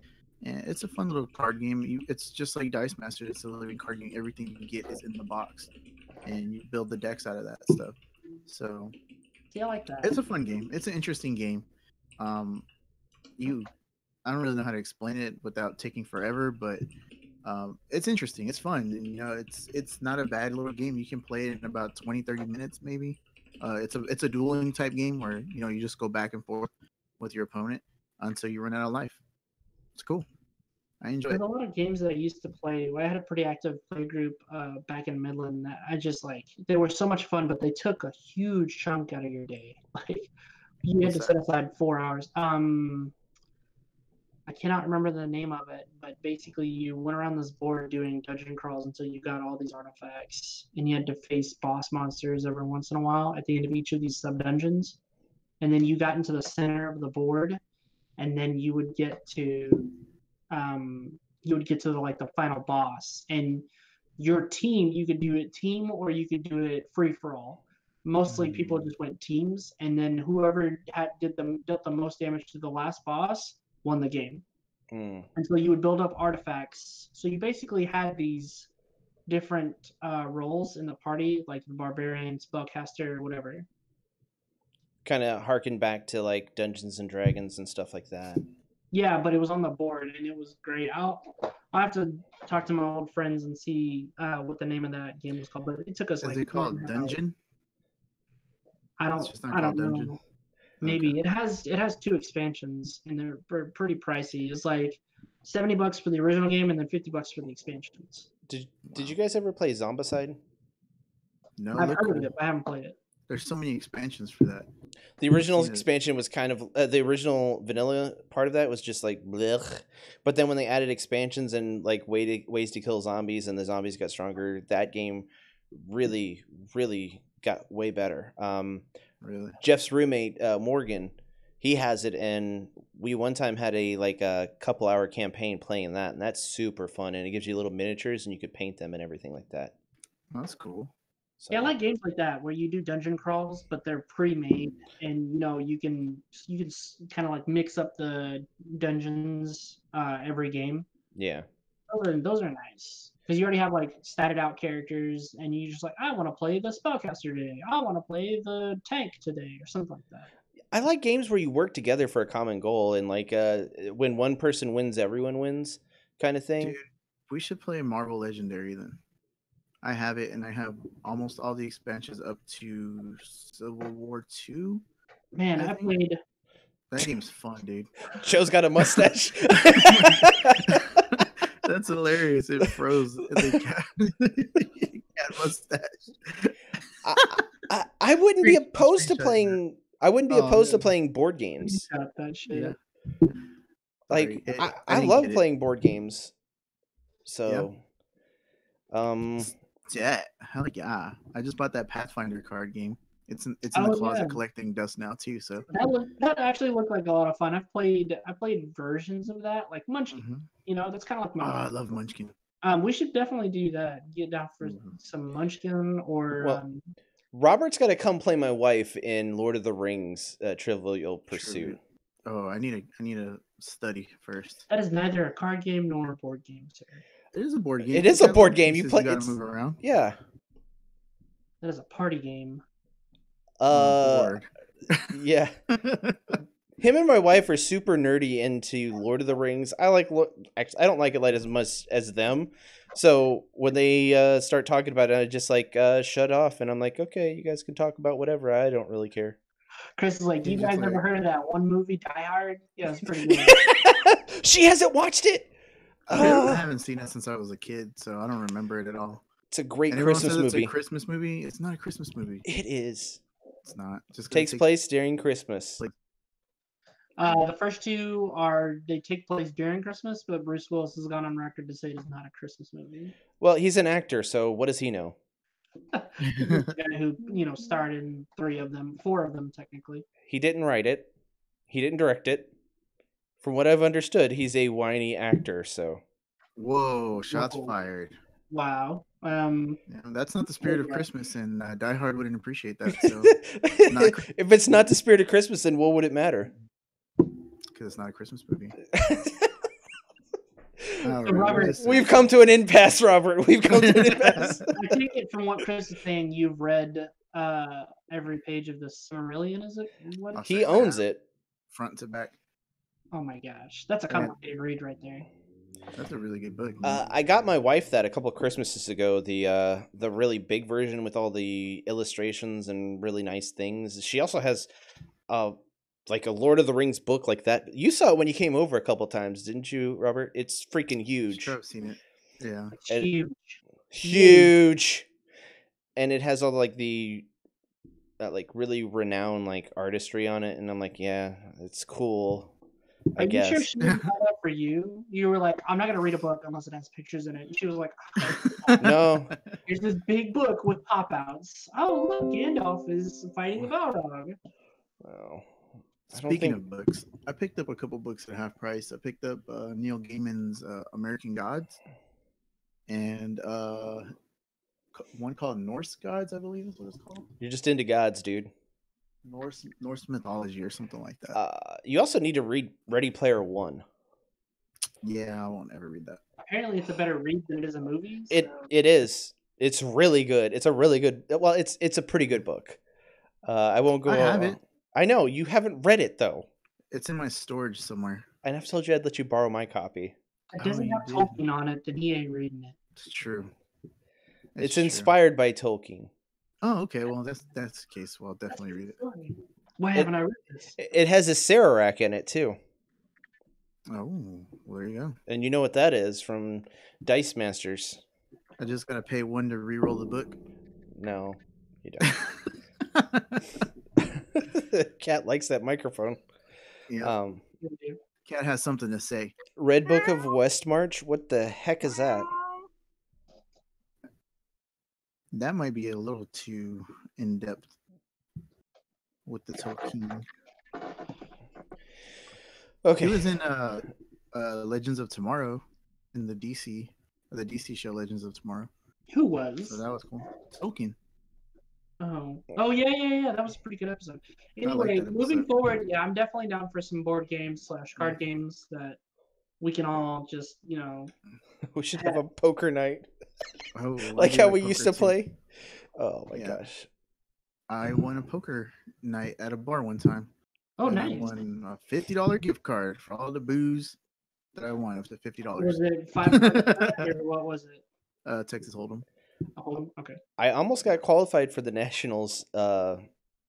Speaker 2: and it's a fun little card game. It's just like Dice Masters. It's a living card game. Everything you get is in the box, and you build the decks out of that stuff. So
Speaker 3: See, I like that.
Speaker 2: it's a fun game. It's an interesting game. I don't really know how to explain it without taking forever, but it's interesting. It's fun. And, it's not a bad little game. You can play it in about 20, 30 minutes, maybe. It's a dueling type game where, you just go back and forth with your opponent until you run out of life. It's cool. I enjoy
Speaker 3: There's
Speaker 2: it.
Speaker 3: a lot of games that I used to play. I had a pretty active play group back in Midland that I just like. They were so much fun, but they took a huge chunk out of your day. Like You had
Speaker 2: What's
Speaker 3: to
Speaker 2: that?
Speaker 3: set aside 4 hours. I cannot remember the name of it, but basically you went around this board doing dungeon crawls until you got all these artifacts, and you had to face boss monsters every once in a while at the end of each of these sub dungeons. And then you got into the center of the board, and then you would get to the final boss, and your team, you could do it team or you could do it free for all. Mostly people just went teams, and then whoever dealt the most damage to the last boss won the game.
Speaker 1: Mm.
Speaker 3: And so you would build up artifacts. So you basically had these different roles in the party, like the barbarian, spellcaster, whatever.
Speaker 1: Kind of harken back to like Dungeons and Dragons and stuff like that.
Speaker 3: Yeah, but it was on the board and it was great. I'll have to talk to my old friends and see what the name of that game was called. But it took us
Speaker 2: Is it called Dungeon? It's just not
Speaker 3: I
Speaker 2: called
Speaker 3: don't
Speaker 2: Dungeon.
Speaker 3: know. Maybe
Speaker 2: Okay.
Speaker 3: it has 2 expansions and they're pretty pricey. It's like $70 for the original game and then $50 for the expansions.
Speaker 1: Did you guys ever play Zombicide?
Speaker 2: No,
Speaker 3: I've
Speaker 2: they're
Speaker 3: heard of
Speaker 2: cool.
Speaker 3: it, but I haven't played it.
Speaker 2: There's so many expansions for that.
Speaker 1: The original
Speaker 2: seen it.
Speaker 1: expansion was kind of the original vanilla part of that was just like blech. But then when they added expansions and like ways to kill zombies and the zombies got stronger, that game really got way better.
Speaker 2: Really?
Speaker 1: Jeff's roommate Morgan, he has it, and we one time had a couple hour campaign playing that, and that's super fun. And it gives you little miniatures, and you could paint them and everything like that.
Speaker 2: That's cool.
Speaker 1: So,
Speaker 3: Yeah, I like games like that where you do dungeon crawls, but they're pre-made, and you can kind of like mix up the dungeons every game.
Speaker 1: yeah.
Speaker 3: Those are nice because you already have like statted out characters, and you just like, I want to play the spellcaster today. I want to play the tank today, or something like that.
Speaker 1: I like games where you work together for a common goal, and like when one person wins, everyone wins, kind of thing.
Speaker 2: Dude, we should play Marvel Legendary then. I have it, and I have almost all the expansions up to Civil War 2.
Speaker 3: Man,
Speaker 2: I
Speaker 3: I
Speaker 2: think-
Speaker 3: played.
Speaker 2: That game's fun, dude.
Speaker 1: Joe's got a mustache.
Speaker 2: That's hilarious. It froze. The cat mustache.
Speaker 1: I wouldn't be
Speaker 2: Screen-
Speaker 1: opposed to
Speaker 2: screenshot
Speaker 1: playing. I wouldn't be
Speaker 2: Oh,
Speaker 1: opposed to
Speaker 2: man.
Speaker 1: playing board games.
Speaker 3: Got that shit.
Speaker 2: Yeah.
Speaker 1: Like
Speaker 2: Sorry,
Speaker 1: I
Speaker 2: didn't
Speaker 1: love
Speaker 2: get it.
Speaker 1: playing board games. So,
Speaker 2: Yeah, hell yeah! I just bought that Pathfinder card game. It's in the
Speaker 3: Oh,
Speaker 2: closet
Speaker 3: yeah.
Speaker 2: collecting dust now too. So
Speaker 3: That actually looked like a lot of fun. I played versions of that, like Munchkin.
Speaker 2: Mhm.
Speaker 3: That's kind of like
Speaker 2: Oh,
Speaker 3: my.
Speaker 2: I love Munchkin.
Speaker 3: We should definitely do that. Get down for
Speaker 2: Mhm.
Speaker 3: some Munchkin or
Speaker 1: Well, Robert's got to come play my wife in Lord of the Rings: Trivial Pursuit.
Speaker 2: Oh, I need a study first.
Speaker 3: that is neither a card game nor a board game, sir.
Speaker 2: It is a board game.
Speaker 1: It is
Speaker 2: It's
Speaker 1: a
Speaker 2: got
Speaker 1: board
Speaker 2: little
Speaker 1: game. You
Speaker 2: pieces
Speaker 1: play-
Speaker 2: gotta
Speaker 1: it's-
Speaker 2: move around.
Speaker 1: Yeah.
Speaker 3: That is a party game.
Speaker 2: Board.
Speaker 1: Yeah. Him and my wife are super nerdy into Lord of the Rings. Actually, I don't like it like as much as them. So when they start talking about it, I just like shut off, and I'm like, okay, you guys can talk about whatever. I don't really care.
Speaker 3: Chris is like,
Speaker 2: You
Speaker 3: you
Speaker 2: just
Speaker 3: guys
Speaker 2: like-
Speaker 3: ever heard of that one movie, Die Hard? Yeah, it's pretty good.
Speaker 1: She hasn't watched it.
Speaker 2: I haven't seen it since I was a kid, so I don't remember it at all.
Speaker 1: It's a great
Speaker 2: And everyone
Speaker 1: Christmas
Speaker 2: says it's
Speaker 1: movie.
Speaker 2: a Christmas movie. It's not a Christmas movie.
Speaker 1: It is.
Speaker 2: It's not. Just 'cause it
Speaker 1: Takes place during Christmas.
Speaker 2: Like-
Speaker 3: The first two they take place during Christmas, but Bruce Willis has gone on record to say it is not a Christmas movie.
Speaker 1: Well, he's an actor, so what does he know?
Speaker 3: The guy who starred in 4 of them technically.
Speaker 1: He didn't write it. He didn't direct it. From what I've understood, he's a whiny actor, so.
Speaker 2: Whoa! Shots
Speaker 3: Whoa.
Speaker 2: fired.
Speaker 3: Wow.
Speaker 2: Yeah, that's not the spirit of
Speaker 3: Yeah.
Speaker 2: Christmas, and Die Hard wouldn't appreciate that. So
Speaker 1: If it's not the spirit of Christmas, then what would it matter?
Speaker 2: because it's not a Christmas movie. All right,
Speaker 3: Robert,
Speaker 2: what is
Speaker 1: We've
Speaker 2: it?
Speaker 1: come to an impasse, Robert. We've come to an impasse.
Speaker 3: I take it from what Chris is saying, you've read every page of the Silmarillion, is it? What?
Speaker 1: He owns it.
Speaker 2: front to back.
Speaker 3: Oh my gosh. That's a
Speaker 2: Yeah.
Speaker 3: complicated read right there.
Speaker 2: That's a really good book.
Speaker 1: I got my wife that a couple of Christmases ago. The really big version with all the illustrations and really nice things. She also has like a Lord of the Rings book like that. You saw it when you came over a couple times, didn't you, Robert? It's freaking huge.
Speaker 2: Sure, I've seen it. Yeah.
Speaker 3: It's
Speaker 1: And-
Speaker 3: huge.
Speaker 1: Huge. And it has all like the like really renowned like artistry on it, and I'm like, yeah, it's cool. I
Speaker 3: Are you sure
Speaker 1: guess.
Speaker 3: she didn't buy that for you? You were like, I'm not gonna read a book unless it has pictures in it. And she was like, okay.
Speaker 1: No,
Speaker 3: Here's this big book with pop outs. Oh look, Gandalf is fighting the Balrog.
Speaker 1: well, I don't
Speaker 2: Speaking
Speaker 1: think.
Speaker 2: of books, I picked up a couple books at half price. I picked up Neil Gaiman's American Gods and one called Norse Gods, I believe is what it's called.
Speaker 1: You're just into gods, dude.
Speaker 2: Norse mythology or something like that.
Speaker 1: You also need to read Ready Player One.
Speaker 2: Yeah, I won't ever read that.
Speaker 3: Apparently, it's a better read than it is a movie.
Speaker 1: It
Speaker 3: so-
Speaker 1: it is. It's really good. It's a really good. Well, it's a pretty good book. I won't go.
Speaker 2: I have it.
Speaker 1: I know you haven't read it though,
Speaker 2: It's in my storage somewhere.
Speaker 1: and I've told you I'd let you borrow my copy.
Speaker 3: It doesn't
Speaker 2: you
Speaker 3: have
Speaker 2: did.
Speaker 3: Tolkien on it, then he ain't reading it.
Speaker 2: It's true.
Speaker 1: It's
Speaker 2: true.
Speaker 1: inspired by Tolkien.
Speaker 2: Oh, okay. Well, that's the case. Well, I'll definitely read it.
Speaker 3: Why haven't I read this?
Speaker 1: It has a Sararak in it too,
Speaker 2: Oh, well, there you go.
Speaker 1: and you know what that is from Dice Masters.
Speaker 2: I just gotta pay one to re-roll the book.
Speaker 1: No, you don't. Cat likes that microphone.
Speaker 2: Yeah, Cat has something to say.
Speaker 1: Red Book of Westmarch. What the heck is that?
Speaker 2: That might be a little too in depth with the Tolkien.
Speaker 1: Okay.
Speaker 2: He was in Legends of Tomorrow in the DC show Legends of Tomorrow.
Speaker 3: Who was?
Speaker 2: So that was cool. Tolkien.
Speaker 3: Oh yeah. That was a pretty good episode.
Speaker 2: I like
Speaker 3: Anyway,
Speaker 2: that
Speaker 3: moving
Speaker 2: episode.
Speaker 3: forward, yeah, I'm definitely down for some board games / card games that we can all just,
Speaker 1: We should have a poker night,
Speaker 2: Oh, I
Speaker 1: like
Speaker 2: do
Speaker 1: how we used
Speaker 2: poker
Speaker 1: to
Speaker 2: too.
Speaker 1: play. Oh my
Speaker 2: Yeah.
Speaker 1: gosh.
Speaker 2: I won a poker night at a bar one time.
Speaker 3: Oh,
Speaker 2: and
Speaker 3: nice.
Speaker 2: I won a $50 gift card for all the booze that I won. It was $50.
Speaker 3: Was it 500 or what was it?
Speaker 2: Texas Hold'em.
Speaker 3: Okay.
Speaker 1: I almost got qualified for the Nationals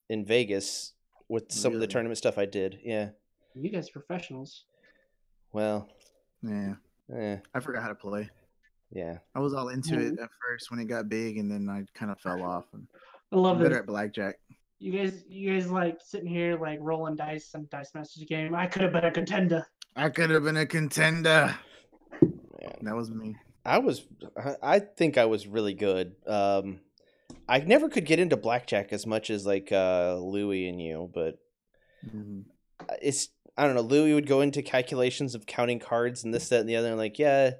Speaker 1: in Vegas with some of the
Speaker 2: Really?
Speaker 1: tournament stuff I did. Yeah.
Speaker 3: You guys are professionals.
Speaker 1: Well,
Speaker 2: Yeah, I forgot how to play.
Speaker 1: yeah.
Speaker 2: I was all into it at first when it got big, and then I kind of fell off. And
Speaker 3: I love
Speaker 2: I'm better
Speaker 3: this.
Speaker 2: at blackjack.
Speaker 3: You guys like sitting here like rolling dice and Dice Masters game. I could have been a contender.
Speaker 2: I could have been a contender.
Speaker 1: Man.
Speaker 2: That was me.
Speaker 1: I think I was really good. I never could get into blackjack as much as like Louie and you, but
Speaker 2: Mhm.
Speaker 1: it's I don't know. Louis would go into calculations of counting cards and this, that, and the other. And like, yeah,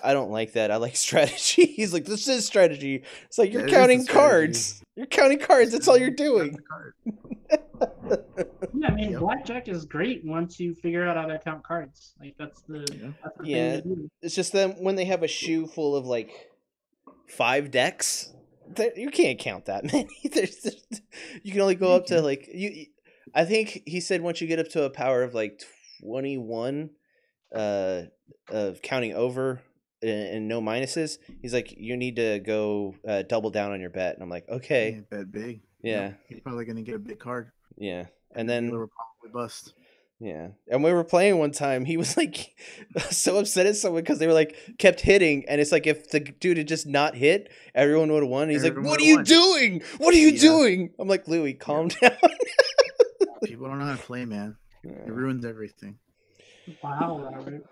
Speaker 1: I don't like that. I like strategy. He's like, this is strategy. It's like, you're
Speaker 2: That is the
Speaker 1: counting
Speaker 2: strategy.
Speaker 1: cards. You're counting cards. That's all you're doing.
Speaker 3: Yeah, I mean,
Speaker 2: Yep.
Speaker 3: blackjack is great once you figure out how to count cards. Like that's the
Speaker 1: Yeah.
Speaker 3: thing to do.
Speaker 1: It's just them when they have a shoe full of like 5 decks. You can't count that many. You can only go up to like you. I think he said once you get up to a power of like 21, of counting over and no minuses, he's like, you need to go double down on your bet. And I'm like, okay,
Speaker 2: Yeah, bet big.
Speaker 1: yeah,
Speaker 2: Yep. You're probably gonna get a big card.
Speaker 1: yeah. And
Speaker 2: They
Speaker 1: then
Speaker 2: were probably bust.
Speaker 1: yeah, and we were playing one time. He was like so upset at someone because they were like kept hitting, and it's like if the dude had just not hit, everyone would have won. He's
Speaker 2: Everyone
Speaker 1: like, "What are
Speaker 2: would've
Speaker 1: you
Speaker 2: won."
Speaker 1: doing? What are you
Speaker 2: Yeah.
Speaker 1: doing?" I'm like, "Louis, calm down."
Speaker 2: People don't know how to play, man. It ruins everything.
Speaker 3: Wow, Robert.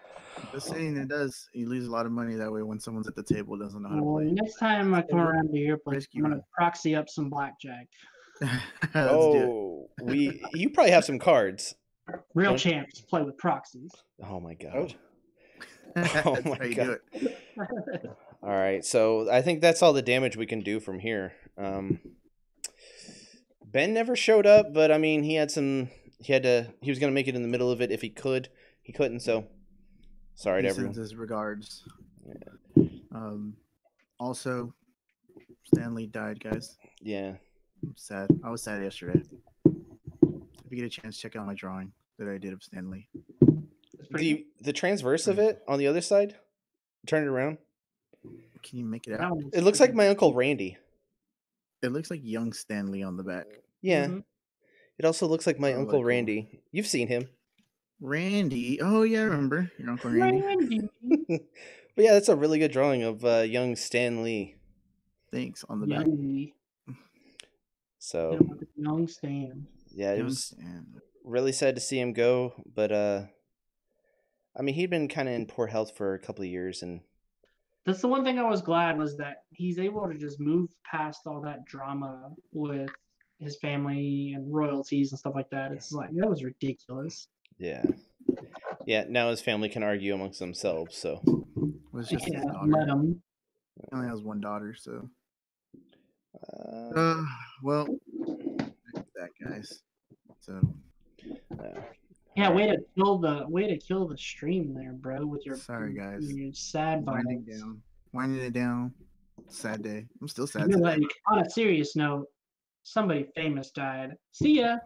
Speaker 2: Just saying, it does. You lose a lot of money that way when someone's at the table doesn't know how to
Speaker 3: Well,
Speaker 2: play.
Speaker 3: next time I come
Speaker 2: It
Speaker 3: around to your place,
Speaker 2: risky
Speaker 3: I'm gonna
Speaker 2: run.
Speaker 3: proxy up some blackjack.
Speaker 2: Let's do
Speaker 1: Oh, you probably have some cards.
Speaker 3: Real
Speaker 1: Don't-
Speaker 3: champs play with proxies.
Speaker 1: Oh my
Speaker 2: it.
Speaker 1: god.
Speaker 2: That's
Speaker 1: Oh my
Speaker 2: how you
Speaker 1: God.
Speaker 2: do it.
Speaker 1: All right, so I think that's all the damage we can do from here. Ben never showed up, but I mean, he was gonna make it in the middle of it if he could. He couldn't, so sorry to
Speaker 2: He
Speaker 1: everyone.
Speaker 2: sends his regards. Also, Stanley died, guys.
Speaker 1: Yeah.
Speaker 2: I'm sad. I was sad yesterday. If you get a chance, check out my drawing that I did of Stanley.
Speaker 3: It's pretty
Speaker 1: The transverse of it on the other side, turn it around.
Speaker 2: Can you make it
Speaker 3: good.
Speaker 2: out?
Speaker 3: That one's
Speaker 1: It looks like
Speaker 3: pretty
Speaker 1: my Uncle Randy.
Speaker 2: It looks like young Stanley on the back.
Speaker 1: Yeah.
Speaker 3: Mhm.
Speaker 1: It also looks like my
Speaker 2: Oh,
Speaker 1: Uncle
Speaker 2: cool.
Speaker 1: Randy. You've seen him.
Speaker 2: Randy. Oh yeah, I remember your Uncle Randy.
Speaker 3: Randy.
Speaker 1: But yeah, that's a really good drawing of young Stan Lee.
Speaker 2: Thanks on the back.
Speaker 3: Yummy.
Speaker 1: So
Speaker 3: Hit him with the young Stan.
Speaker 1: yeah, it was really sad to see him go. But I mean, he'd been kind of in poor health for a couple of years, and
Speaker 3: That's the one thing I was glad was that he's able to just move past all that drama with his family and royalties and stuff like that. It's like that was ridiculous.
Speaker 1: yeah. Now his family can argue amongst themselves. So
Speaker 2: Was just his
Speaker 3: Yeah,
Speaker 2: daughter.
Speaker 3: let him.
Speaker 2: He only has one daughter, so.
Speaker 1: uh,
Speaker 2: Well, that guys. So
Speaker 3: Yeah, way to kill the stream there, bro. With your
Speaker 2: Sorry, guys.
Speaker 3: your sad
Speaker 2: winding
Speaker 3: vibes.
Speaker 2: winding it down. Sad day. I'm still sad.
Speaker 3: You're
Speaker 2: Today.
Speaker 3: like, on a serious note, somebody famous died. See ya.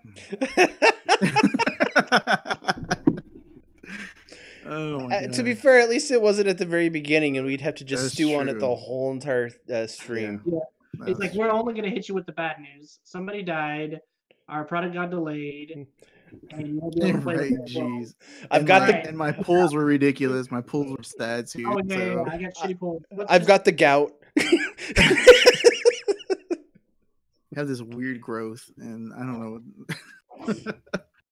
Speaker 2: Oh my
Speaker 1: to be
Speaker 2: God.
Speaker 1: fair, at least it wasn't at the very beginning, and we'd have to just
Speaker 2: That's
Speaker 1: stew on it the
Speaker 2: true.
Speaker 1: whole entire stream.
Speaker 3: Yeah. It's like
Speaker 2: That's-
Speaker 3: we're only gonna hit you with the bad news. Somebody died. Our product got delayed. And you won't be able to play
Speaker 2: right,
Speaker 3: with it.
Speaker 2: jeez.
Speaker 1: I've
Speaker 2: And
Speaker 1: got
Speaker 2: my,
Speaker 1: the
Speaker 2: and my pulls were ridiculous. My pulls were sad too.
Speaker 3: Oh yeah,
Speaker 2: so.
Speaker 3: I got shitty pull.
Speaker 1: I've got the gout.
Speaker 2: have this weird growth, and I don't know.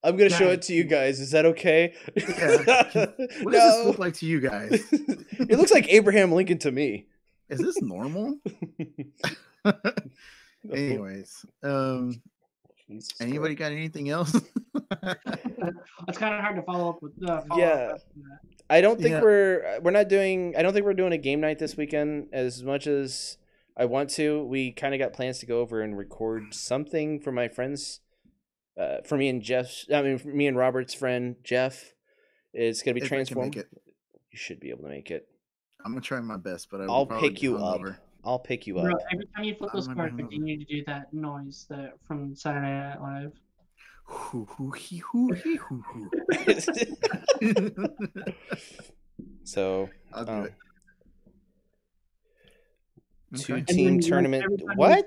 Speaker 1: I'm gonna show
Speaker 3: Yeah.
Speaker 1: it to you guys. Is that okay?
Speaker 2: Yeah. What does this look like to you guys?
Speaker 1: It looks like Abraham Lincoln to me.
Speaker 2: Is this normal? Anyways,
Speaker 1: Jesus
Speaker 2: anybody got anything else?
Speaker 3: It's kind of hard to follow up with.
Speaker 1: Yeah. I don't think
Speaker 2: Yeah.
Speaker 1: we're not doing. I don't think we're doing a game night this weekend as much as I want to. We kind of got plans to go over and record something for my friends. For me and Jeff. I mean, for me and Robert's friend Jeff. It's gonna be
Speaker 2: If I can make
Speaker 1: transformed.
Speaker 2: it.
Speaker 1: You should be able to make it.
Speaker 2: I'm gonna try my best, but
Speaker 1: I'll pick you up.
Speaker 2: Hungover.
Speaker 1: I'll pick you up.
Speaker 3: Bro, every time you flip those
Speaker 2: I'm
Speaker 3: cards,
Speaker 2: hungover.
Speaker 3: continue to do that noise that from Saturday Night Live.
Speaker 2: Hoo, hoo, hee, hoo, hee, hoo, hoo.
Speaker 1: So
Speaker 2: I'll do
Speaker 1: Oh.
Speaker 2: it.
Speaker 1: Two
Speaker 2: Okay.
Speaker 1: team
Speaker 3: then, like,
Speaker 1: tournament.
Speaker 3: every time you
Speaker 1: What?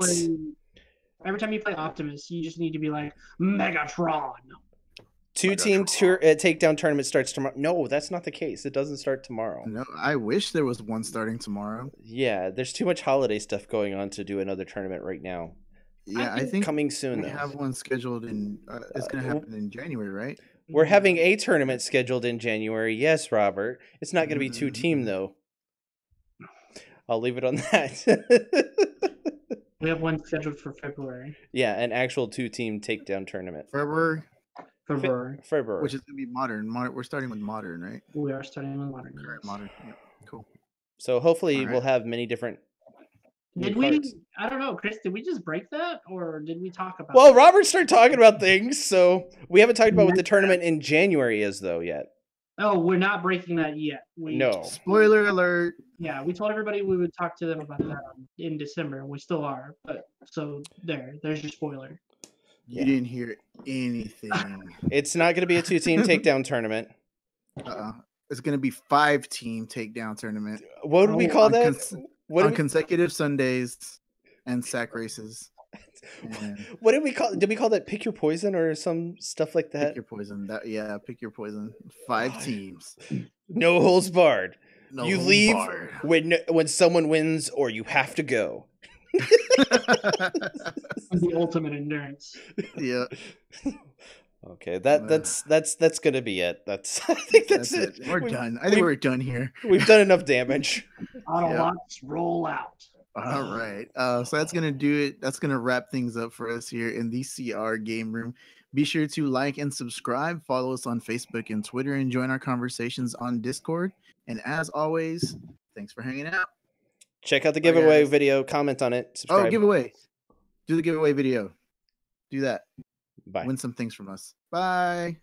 Speaker 3: Every time you play Optimus, you just need to be like Megatron.
Speaker 1: Two team takedown tournament starts tomorrow. No, that's not the case. It doesn't start tomorrow.
Speaker 2: No, I wish there was one starting tomorrow.
Speaker 1: Yeah, there's too much holiday stuff going on to do another tournament right now.
Speaker 2: Yeah, I think
Speaker 1: Coming soon
Speaker 2: we
Speaker 1: though.
Speaker 2: have one scheduled in. It's gonna happen in January, right?
Speaker 1: We're having a tournament scheduled in January. Yes, Robert. It's not going to be two team though. I'll leave it on that.
Speaker 3: We have one scheduled for February.
Speaker 1: Yeah, an actual two team takedown tournament.
Speaker 2: February,
Speaker 1: February.
Speaker 2: which is gonna be modern. We're starting with modern, right?
Speaker 3: We are starting with modern.
Speaker 2: Correct,
Speaker 3: yes.
Speaker 2: modern. Yeah, cool.
Speaker 1: So hopefully
Speaker 2: Alright.
Speaker 1: we'll have many different. new
Speaker 3: Did we?
Speaker 1: cards.
Speaker 3: I don't know, Chris. Did we just break that, or did we talk about?
Speaker 1: Well,
Speaker 3: that?
Speaker 1: Robert started talking about things, so we haven't talked about what the tournament in January is though yet.
Speaker 3: Oh, we're not breaking that yet.
Speaker 1: No.
Speaker 2: Spoiler alert.
Speaker 3: Yeah, we told everybody we would talk to them about that in December, and we still are. But so there's your spoiler.
Speaker 2: You didn't hear anything.
Speaker 1: It's not going to be a two team takedown tournament.
Speaker 2: It's gonna be 5-team takedown tournament
Speaker 1: What do we
Speaker 3: Oh,
Speaker 1: call
Speaker 2: on
Speaker 1: that? What
Speaker 2: on
Speaker 1: do we,
Speaker 2: consecutive Sundays and sack races. And
Speaker 1: what did we call? Did we call that pick your poison or some stuff like that?
Speaker 2: pick your poison. Pick your poison. 5 teams.
Speaker 1: No holds barred.
Speaker 2: No
Speaker 1: You
Speaker 2: holds
Speaker 1: leave
Speaker 2: barred.
Speaker 1: when someone wins, or you have to go.
Speaker 3: The ultimate endurance.
Speaker 2: Yeah,
Speaker 1: Okay, that's gonna be it. That's I think that's it.
Speaker 2: We're done. I think we're done here.
Speaker 1: We've done enough damage.
Speaker 3: Autobots roll out.
Speaker 2: All right. So that's gonna do it. That's gonna wrap things up for us here in the CR game room. Be sure to like and subscribe. Follow us on Facebook and Twitter, and join our conversations on Discord. And as always, thanks for hanging out.
Speaker 1: Check out the
Speaker 2: Bye,
Speaker 1: giveaway
Speaker 2: guys.
Speaker 1: video. Comment on it. Subscribe.
Speaker 2: Oh, giveaway. Do the giveaway video. Do that.
Speaker 1: Bye.
Speaker 2: Win some things from us. Bye.